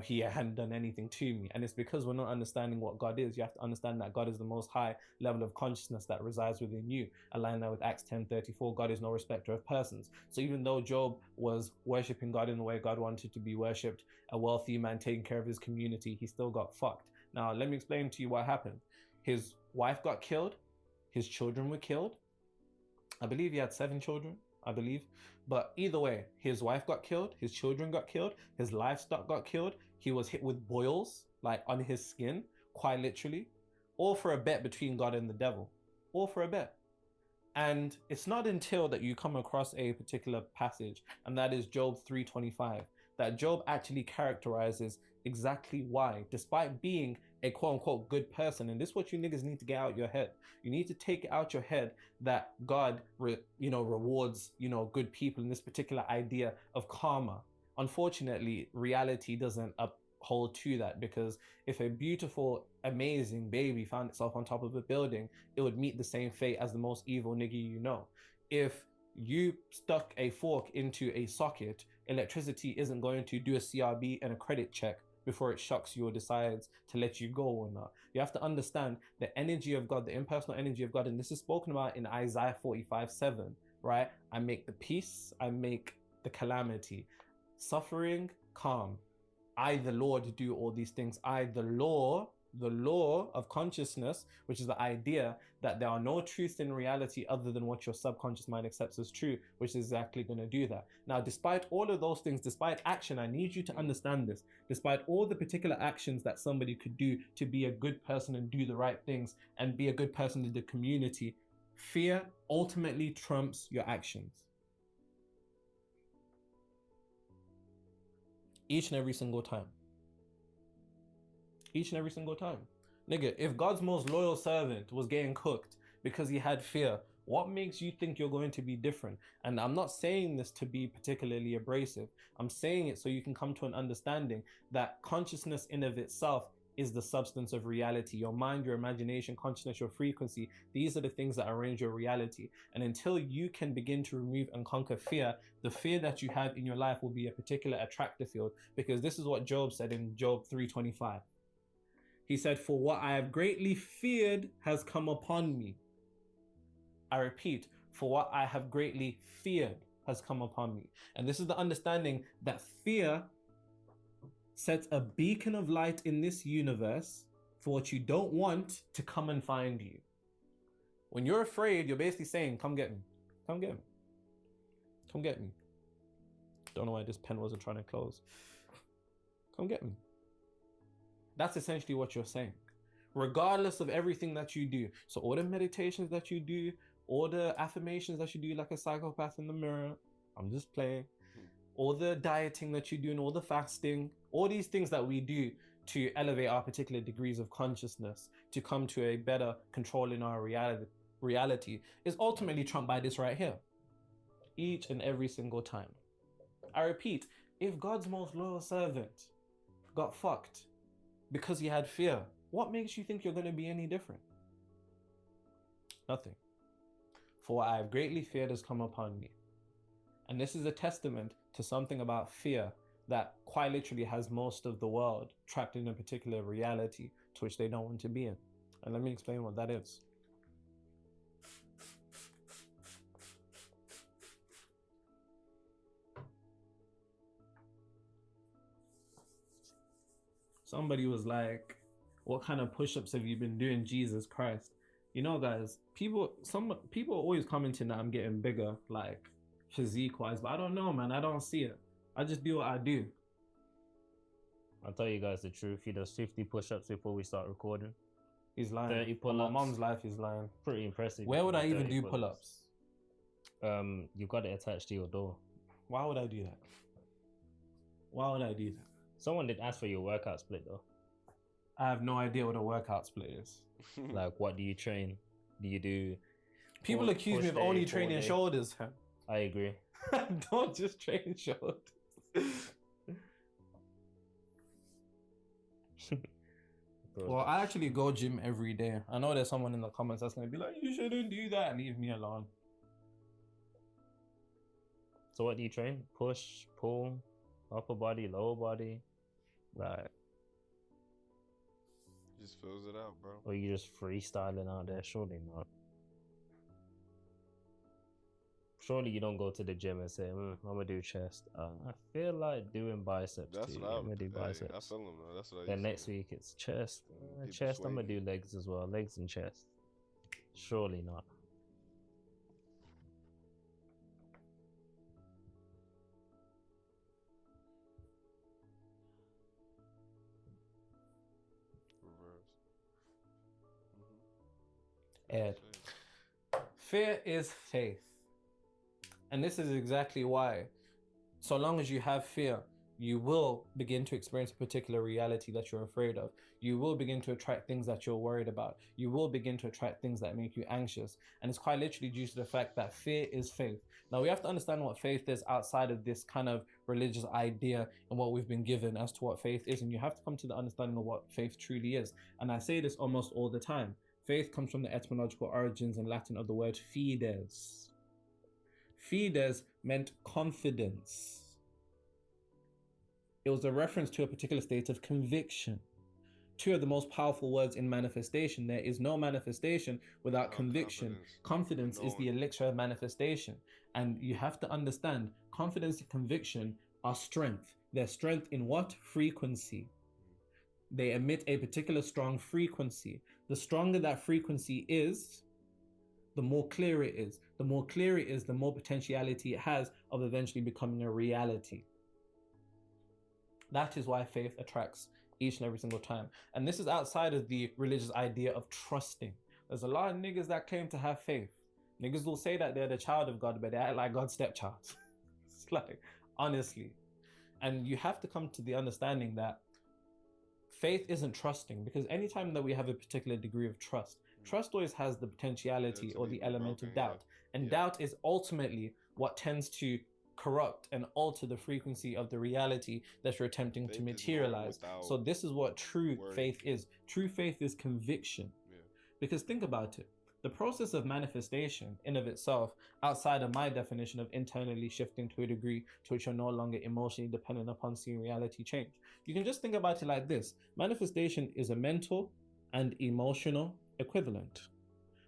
he hadn't done anything to me. And it's because we're not understanding what God is. You have to understand that God is the most high level of consciousness that resides within you. Align that with Acts 10:34. God is no respecter of persons. So even though Job was worshiping God in the way God wanted to be worshipped, a wealthy man taking care of his community, he still got fucked. Now, let me explain to you what happened. His wife got killed. His children were killed. I believe he had 7 children, I believe. But either way, his wife got killed, his children got killed, his livestock got killed. He was hit with boils, like on his skin, quite literally. All for a bet between God and the devil. All for a bet. And it's not until that you come across a particular passage, and that is Job 3:25, that Job actually characterizes exactly why, despite being a quote-unquote good person, and this is what you niggas need to get out your head. You need to take it out your head that God, rewards, good people in this particular idea of karma. Unfortunately, reality doesn't uphold to that, because if a beautiful, amazing baby found itself on top of a building, it would meet the same fate as the most evil nigga you know. If you stuck a fork into a socket, electricity isn't going to do a CRB and a credit check before it shocks you or decides to let you go or not. You have to understand the energy of God, the impersonal energy of God, and this is spoken about in Isaiah 45:7, right? I make the peace, I make the calamity, suffering, calm. I, the Lord, do all these things. I, the law of consciousness, which is the idea that there are no truths in reality other than what your subconscious mind accepts as true, which is exactly going to do that. Now, despite all of those things, despite action, I need you to understand this, despite all the particular actions that somebody could do to be a good person and do the right things and be a good person in the community, fear ultimately trumps your actions. Each and every single time. Each and every single time. Nigga, if God's most loyal servant was getting cooked because he had fear, What makes you think you're going to be different? And I'm not saying this to be particularly abrasive. I'm saying it so you can come to an understanding that consciousness in of itself is the substance of reality. Your mind, your imagination, consciousness, your frequency, these are the things that arrange your reality. And until you can begin to remove and conquer fear, the fear that you have in your life will be a particular attractor field, because this is what Job said in Job 3:25. He said, "For what I have greatly feared has come upon me." I repeat, for what I have greatly feared has come upon me. And this is the understanding that fear sets a beacon of light in this universe for what you don't want to come and find you. When you're afraid, you're basically saying, come get me. Come get me. Come get me. Don't know why this pen wasn't trying to close. Come get me. That's essentially what you're saying. Regardless of everything that you do. So all the meditations that you do, all the affirmations that you do like a psychopath in the mirror, I'm just playing. All the dieting that you do and all the fasting, all these things that we do to elevate our particular degrees of consciousness, to come to a better control in our reality is ultimately trumped by this right here. Each and every single time. I repeat, if God's most loyal servant got fucked because he had fear, what makes you think you're going to be any different? Nothing. For what I have greatly feared has come upon me. And this is a testament to something about fear that quite literally has most of the world trapped in a particular reality to which they don't want to be in. And let me explain what that is. Somebody was like, what kind of push-ups have you been doing, Jesus Christ? You know, guys, people are always commenting that I'm getting bigger, like physique-wise, but I don't know, man. I don't see it. I just do what I do. I'll tell you guys the truth. He does 50 push-ups before we start recording. He's lying. 30 On pull-ups. my mom's life, he's lying. Pretty impressive. Where would I even 30 do pull-ups? You've got it attached to your door. Why would I do that? Why would I do that? Someone did ask for your workout split though. I have no idea what a workout split is. Like, what do you train? Do you do? People accuse me of only training shoulders. I agree. Don't just train shoulders. Well, I actually go gym every day. I know there's someone in the comments that's gonna be like, you shouldn't do that. Leave me alone. So what do you train? Push, pull, upper body, lower body, like, Just fills it out, bro. or you just freestyling out there? Surely not. Surely you don't go to the gym and say, I'm gonna do chest. I feel like doing biceps. That's too. what I I'm gonna do hey, biceps. I feel him though. That's what I Then used to next do. week it's chest. People Chest, I'm gonna sway do legs as well. Legs and chest. Surely not. Reverse. Ed. Fear is faith. And this is exactly why. So long as you have fear, you will begin to experience a particular reality that you're afraid of. You will begin to attract things that you're worried about. You will begin to attract things that make you anxious. And it's quite literally due to the fact that fear is faith. Now, we have to understand what faith is outside of this kind of religious idea and what we've been given as to what faith is. And you have to come to the understanding of what faith truly is. And I say this almost all the time. Faith comes from the etymological origins in Latin of the word fides. Fides meant confidence. It was a reference to a particular state of conviction. Two of the most powerful words in manifestation. There is no manifestation without conviction. Confidence is the elixir of manifestation. And you have to understand, confidence and conviction are strength. They're strength in what? Frequency. They emit a particular strong frequency. The stronger that frequency is, the more clear it is. The more clear it is, the more potentiality it has of eventually becoming a reality. That is why faith attracts each and every single time. And this is outside of the religious idea of trusting. There's a lot of niggas that claim to have faith. Niggas will say that they're the child of God, but they act like God's stepchild. It's like, honestly. And you have to come to the understanding that faith isn't trusting, because anytime that we have a particular degree of trust, Trust always has the potentiality to or be the element broken, of doubt. And Yeah. doubt is ultimately what tends to corrupt and alter the frequency of the reality that you're attempting to Faith is knowing materialize. without So this is what true worrying. faith is. True faith is conviction. Yeah. Because think about it. The process of manifestation in of itself, outside of my definition of internally shifting to a degree to which you're no longer emotionally dependent upon seeing reality change. You can just think about it like this. Manifestation is a mental and emotional equivalent.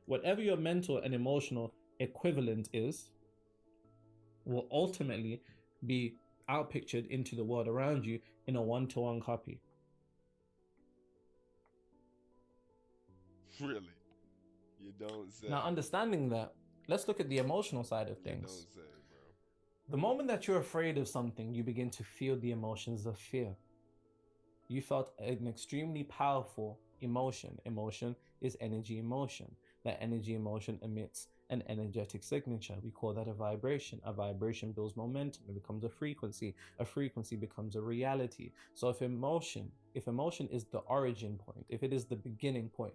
Whatever your mental and emotional equivalent is, will ultimately be outpictured into the world around you in a one-to-one copy. Really? You don't say. Now, understanding that, let's look at the emotional side of You things. don't say, bro. The moment that you're afraid of something, you begin to feel the emotions of fear. You felt an extremely powerful emotion. Emotion is energy emotion. That energy emotion emits an energetic signature. We call that a vibration. A vibration builds momentum. It becomes a frequency. A frequency becomes a reality. So if emotion is the origin point, if it is the beginning point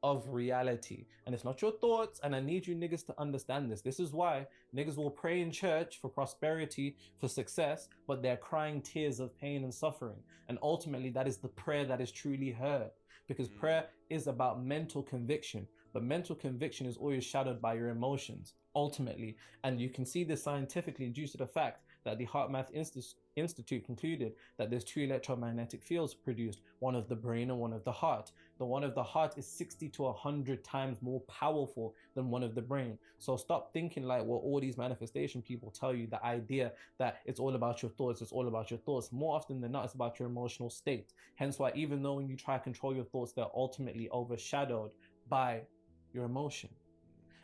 of reality, and it's not your thoughts, and I need you niggas to understand this. This is why niggas will pray in church for prosperity, for success, but they're crying tears of pain and suffering. And ultimately, that is the prayer that is truly heard. Because prayer is about mental conviction, but mental conviction is always shadowed by your emotions, ultimately. And you can see this scientifically due to the fact that the Heart Math Institute concluded that there's two electromagnetic fields produced, one of the brain and one of the heart. The one of the heart is 60 to 100 times more powerful than one of the brain. So stop thinking like what all these manifestation people tell you, the idea that it's all about your thoughts, it's all about your thoughts. More often than not, it's about your emotional state. Hence why even though when you try to control your thoughts, they're ultimately overshadowed by your emotion.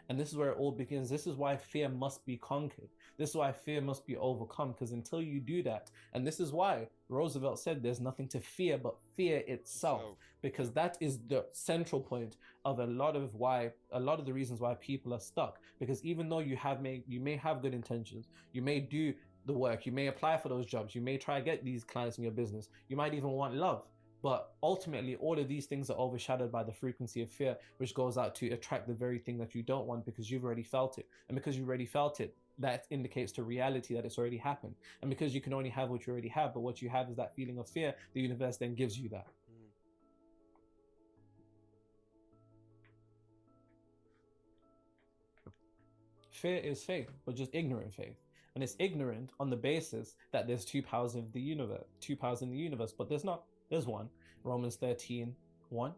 And this is where it all begins. This is why fear must be conquered. This is why fear must be overcome, because until you do that, and this is why Roosevelt said there's nothing to fear but fear itself, because that is the central point of a lot of the reasons why people are stuck. Because even though you may have good intentions, you may do the work, you may apply for those jobs, you may try to get these clients in your business, you might even want love. But ultimately, all of these things are overshadowed by the frequency of fear, which goes out to attract the very thing that you don't want because you've already felt it. And because you've already felt it, that indicates to reality that it's already happened. And because you can only have what you already have, but what you have is that feeling of fear, the universe then gives you that. Fear is faith, but just ignorant faith. And it's ignorant on the basis that there's two powers in the universe, but there's not. There's one. Romans 13:1,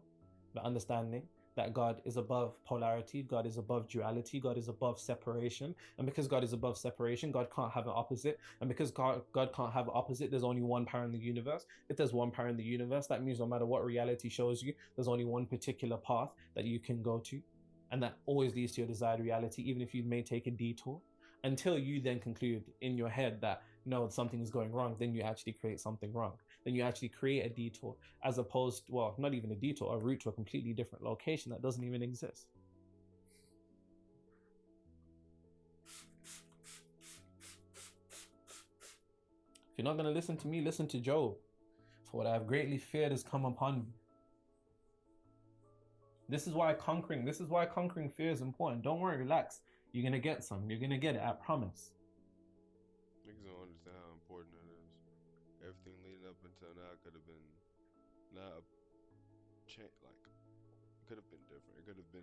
the understanding that God is above polarity, God is above duality, God is above separation. And because God is above separation, God can't have an opposite. And because God can't have an opposite, there's only one power in the universe. If there's one power in the universe, that means no matter what reality shows you, there's only one particular path that you can go to. And that always leads to your desired reality, even if you may take a detour. Until you then conclude in your head that no, something is going wrong, then you actually create something wrong. Then you actually create a detour, as opposed to, well, not even a detour, a route to a completely different location that doesn't even exist. If you're not going to listen to me, listen to Job. For what I have greatly feared has come upon me. This is why conquering fear is important. Don't worry, relax. You're going to get some. You're going to get it, I promise. Niggas don't understand how important it is. Everything leading up until now could have been not a change. Like, it could have been different. It could have been.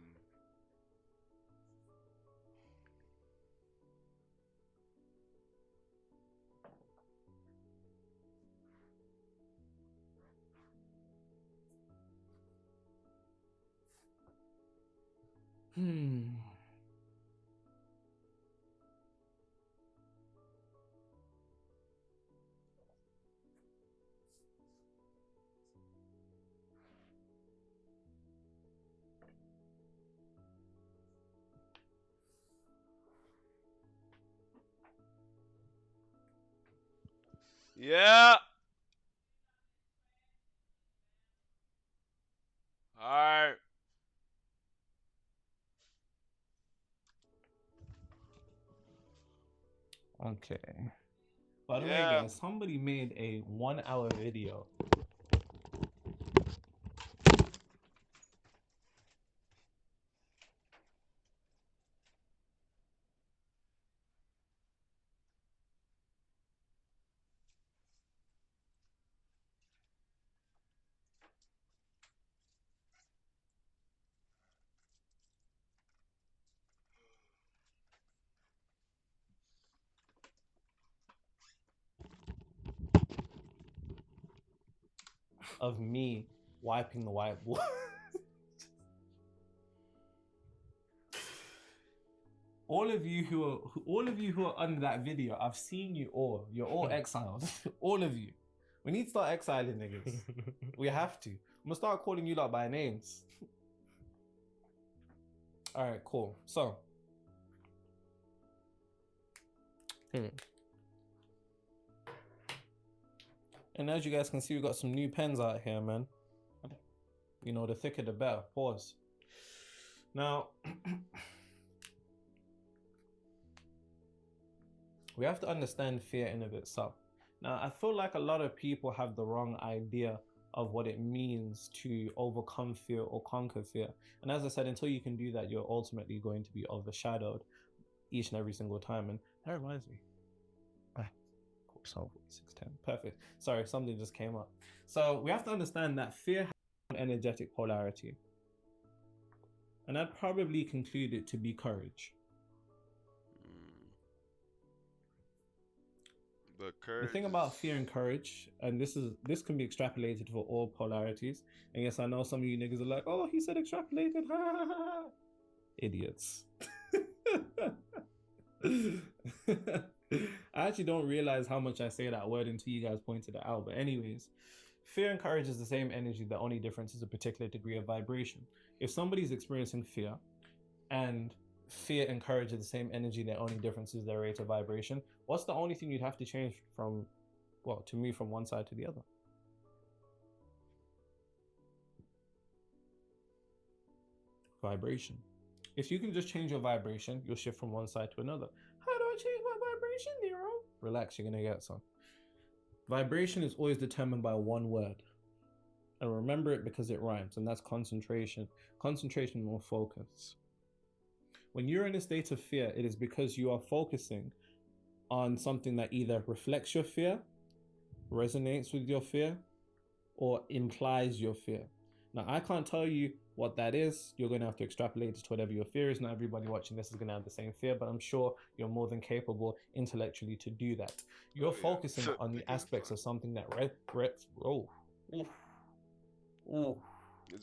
Yeah. All right. Okay. By the way, Yeah. guys, somebody made a 1-hour video. of me wiping the whiteboard. All of you who are under that video, I've seen you all. You're all exiled. All of you. We need to start exiling niggas. We have to. I'm gonna start calling you lot by names. All right, cool. So, and as you guys can see, we got some new pens out here, man. You know, the thicker the better. Pause. Now, we have to understand fear in of itself. Now, I feel like a lot of people have the wrong idea of what it means to overcome fear or conquer fear. And as I said, until you can do that, you're ultimately going to be overshadowed each and every single time. And that reminds me. So 610. Perfect. Sorry, something just came up. So we have to understand that fear has an energetic polarity. And I'd probably conclude it to be courage. But courage. The thing about fear and courage, and this can be extrapolated for all polarities. And yes, I know some of you niggas are like, oh, he said extrapolated. Idiots. I actually don't realize how much I say that word until you guys pointed it out. But anyways, fear and courage is the same energy. The only difference is a particular degree of vibration. If somebody's experiencing fear and fear and courage are the same energy, the only difference is their rate of vibration, what's the only thing you'd have to change from, well, to move from one side to the other? Vibration. If you can just change your vibration, you'll shift from one side to another. How do I change my vibration, Nero? Relax, you're gonna get some. Vibration is always determined by one word. And remember it because it rhymes, and that's concentration. Concentration or focus. When you're in a state of fear, it is because you are focusing on something that either reflects your fear, resonates with your fear, or implies your fear. Now, I can't tell you what that is. You're going to have to extrapolate it to whatever your fear is. Not everybody watching this is going to have the same fear, but I'm sure you're more than capable intellectually to do that. You're focusing on the aspects of something that This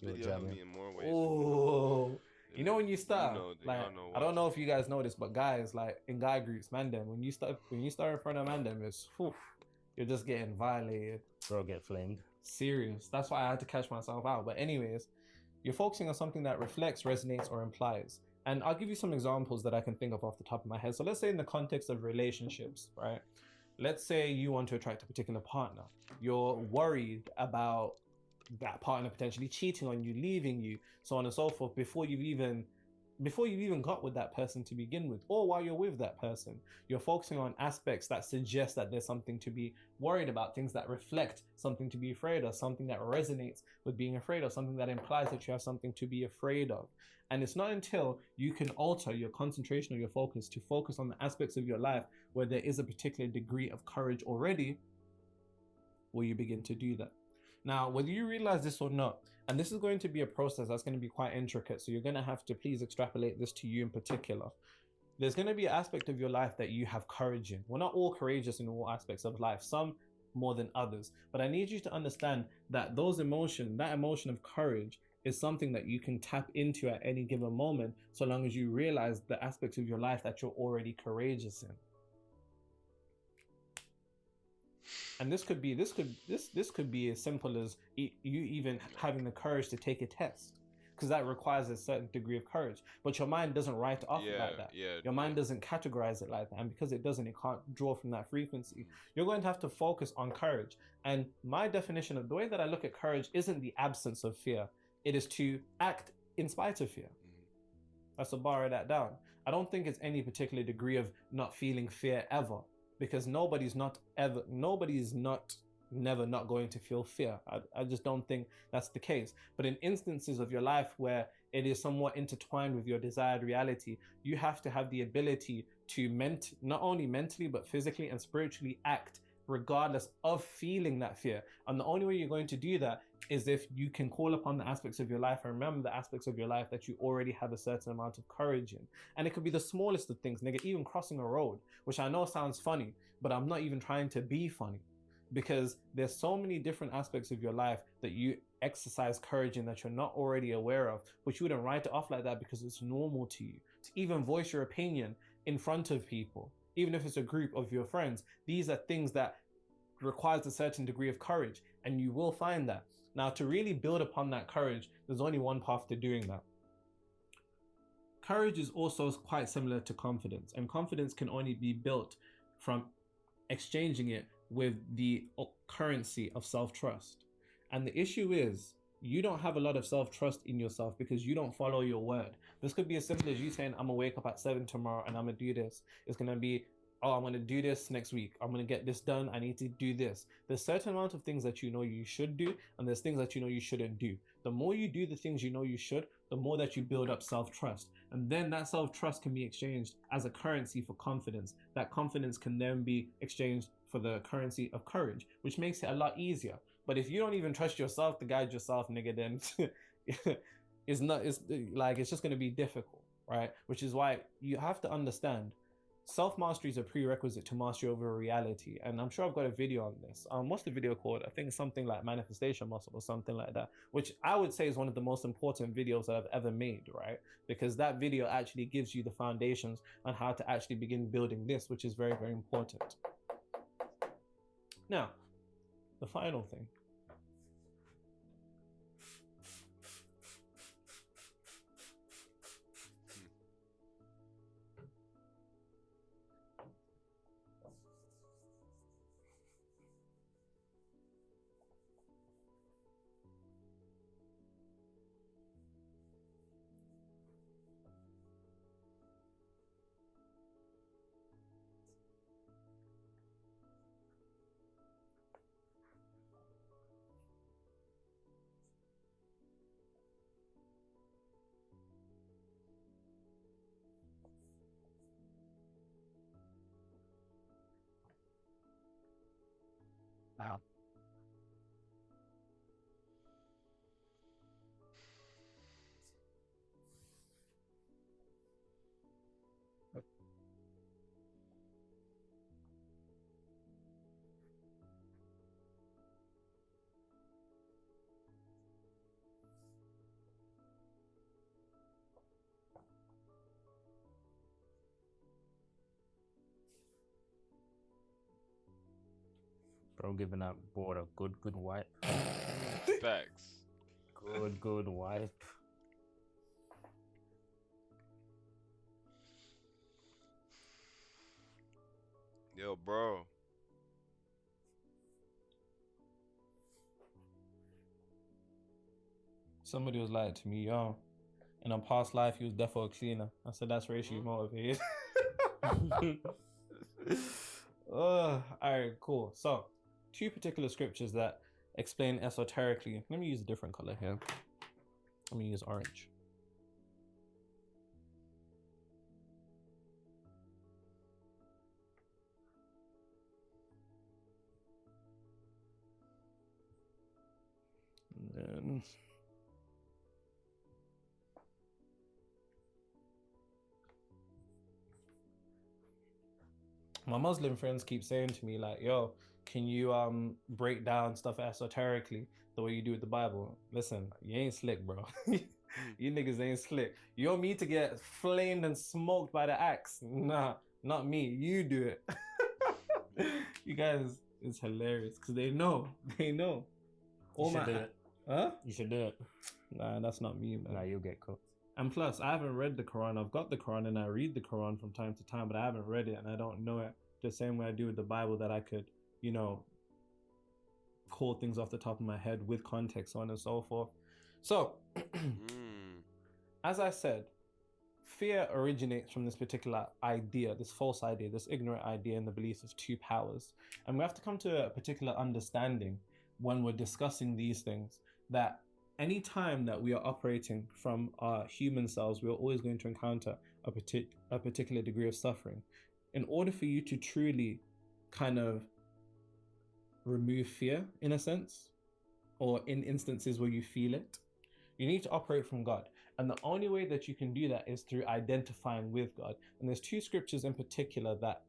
video helped me in more ways. Oh. You know when you start, like, know I don't know if you guys know this, but guys, like in guy groups, man, them when you start in front of man, them, it's you're just getting violated. Bro, get flamed. Serious. That's why I had to catch myself out. But anyways, you're focusing on something that reflects, resonates, or implies. And I'll give you some examples that I can think of off the top of my head. So let's say in the context of relationships, right? Let's say you want to attract a particular partner. You're worried about that partner potentially cheating on you, leaving you, so on and so forth, before you've even got with that person to begin with, or while you're with that person. You're focusing on aspects that suggest that there's something to be worried about, things that reflect something to be afraid of, something that resonates with being afraid of, something that implies that you have something to be afraid of. And it's not until you can alter your concentration or your focus to focus on the aspects of your life where there is a particular degree of courage already, will you begin to do that. Now, whether you realize this or not, and this is going to be a process that's going to be quite intricate, so you're going to have to please extrapolate this to you in particular. There's going to be an aspect of your life that you have courage in. We're not all courageous in all aspects of life, some more than others. But I need you to understand that that emotion of courage is something that you can tap into at any given moment, so long as you realize the aspects of your life that you're already courageous in. And this could be as simple as you even having the courage to take a test, because that requires a certain degree of courage. But your mind doesn't write it off like that. Your mind doesn't categorize it like that, and because it doesn't, it can't draw from that frequency. You're going to have to focus on courage. And my definition of the way that I look at courage isn't the absence of fear; it is to act in spite of fear. That's to borrow that down. I don't think it's any particular degree of not feeling fear ever. Because nobody's never not going to feel fear. I just don't think that's the case. But in instances of your life where it is somewhat intertwined with your desired reality, you have to have the ability to not only mentally, but physically and spiritually act regardless of feeling that fear. And the only way you're going to do that is if you can call upon the aspects of your life and remember the aspects of your life that you already have a certain amount of courage in. And it could be the smallest of things, nigga, even crossing a road, which I know sounds funny, but I'm not even trying to be funny. because there's so many different aspects of your life that you exercise courage in that you're not already aware of, but you wouldn't write it off like that because it's normal to you to even voice your opinion in front of people, even if it's a group of your friends. These are things that requires a certain degree of courage, and you will find that. Now, to really build upon that courage, there's only one path to doing that. Courage is also quite similar to confidence, and confidence can only be built from exchanging it with the currency of self-trust. And the issue is, you don't have a lot of self-trust in yourself because you don't follow your word. This could be as simple as you saying, I'm gonna wake up at 7 tomorrow and I'm gonna do this. It's gonna be, oh, I'm gonna do this next week. I'm gonna get this done. I need to do this. There's a certain amount of things that you know you should do, and there's things that you know you shouldn't do. The more you do the things you know you should, the more that you build up self-trust. And then that self-trust can be exchanged as a currency for confidence. That confidence can then be exchanged for the currency of courage, which makes it a lot easier. But if you don't even trust yourself to guide yourself, nigga, then it's just gonna be difficult, right? Which is why you have to understand self-mastery is a prerequisite to mastery over reality. And I'm sure I've got a video on this. What's the video called? I think it's something like manifestation muscle or something like that, which I would say is one of the most important videos that I've ever made, right? Because that video actually gives you the foundations on how to actually begin building this, which is very, very important. Now, the final thing. Wow. Bro, giving that board a good wipe. Facts. Good wipe. Yo, bro. Somebody was like to me, yo, in a past life he was defo a cleaner. I said that's racially motivated. All right, cool. So, two particular scriptures that explain esoterically. Let me use a different color here. Let me use orange. And then my Muslim friends keep saying to me like, yo, can you break down stuff esoterically the way you do with the Bible? Listen, you ain't slick, bro. You niggas ain't slick. You want me to get flamed and smoked by the axe? Nah, not me. You do it. You guys, it's hilarious because they know. They know. You should do it. Huh? You should do it. Nah, that's not me, man. Nah, you'll get cooked. And plus, I haven't read the Quran. I've got the Quran and I read the Quran from time to time, but I haven't read it and I don't know it the same way I do with the Bible, that I could, you know, call things off the top of my head with context, so on and so forth. So, as I said, fear originates from this particular idea, this false idea, this ignorant idea in the belief of two powers. And we have to come to a particular understanding when we're discussing these things, that any time that we are operating from our human selves, we are always going to encounter a particular degree of suffering. In order for you to truly kind of remove fear, in a sense, or in instances where you feel it, you need to operate from God. And the only way that you can do that is through identifying with God. And there's two scriptures in particular that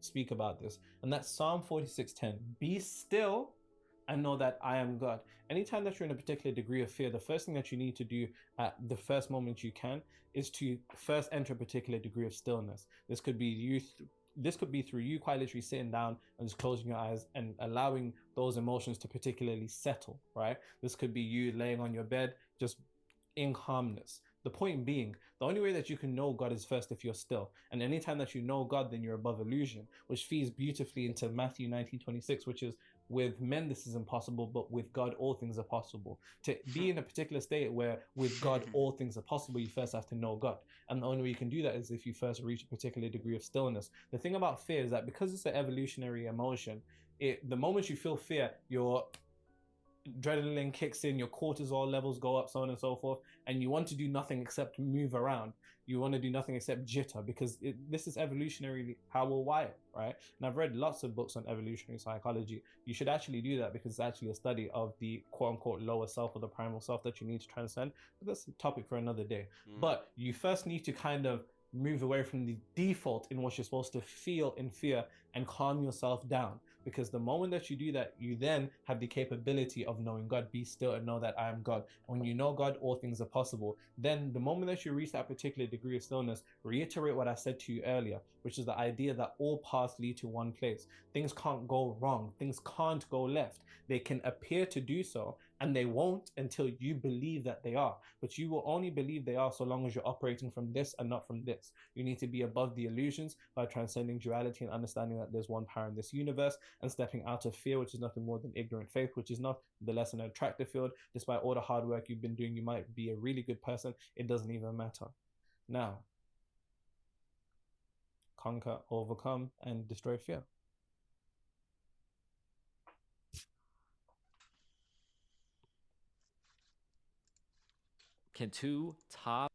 speak about this, and that's Psalm 46:10. Be still and know that I am God. Anytime that you're in a particular degree of fear, the first thing that you need to do at the first moment you can is to first enter a particular degree of stillness. This could be this could be through you quite literally sitting down and just closing your eyes and allowing those emotions to particularly settle, right? This could be you laying on your bed, just in calmness. The point being, the only way that you can know God is first if you're still. And anytime that you know God, then you're above illusion, which feeds beautifully into Matthew 19:26, which is, with men this is impossible, but with God all things are possible. To be in a particular state where with God all things are possible, you first have to know God. And the only way you can do that is if you first reach a particular degree of stillness. The thing about fear is that because it's an evolutionary emotion, the moment you feel fear, your adrenaline kicks in, your cortisol levels go up, so on and so forth, and you want to do nothing except move around. You want to do nothing except jitter, because this is evolutionarily how we're wired, right? And I've read lots of books on evolutionary psychology. You should actually do that because it's actually a study of the quote-unquote lower self or the primal self that you need to transcend. But that's a topic for another day. But you first need to kind of move away from the default in what you're supposed to feel in fear and calm yourself down. Because the moment that you do that, you then have the capability of knowing God. Be still and know that I am God. When you know God, all things are possible. Then the moment that you reach that particular degree of stillness, reiterate what I said to you earlier, which is the idea that all paths lead to one place. Things can't go wrong. Things can't go left. They can appear to do so, and they won't until you believe that they are. But you will only believe they are so long as you're operating from this and not from this. You need to be above the illusions by transcending duality and understanding that there's one power in this universe, and stepping out of fear, which is nothing more than ignorant faith, which is not the less an attractive field. Despite all the hard work you've been doing, you might be a really good person. It doesn't even matter. Now, conquer, overcome, and destroy fear. Can two top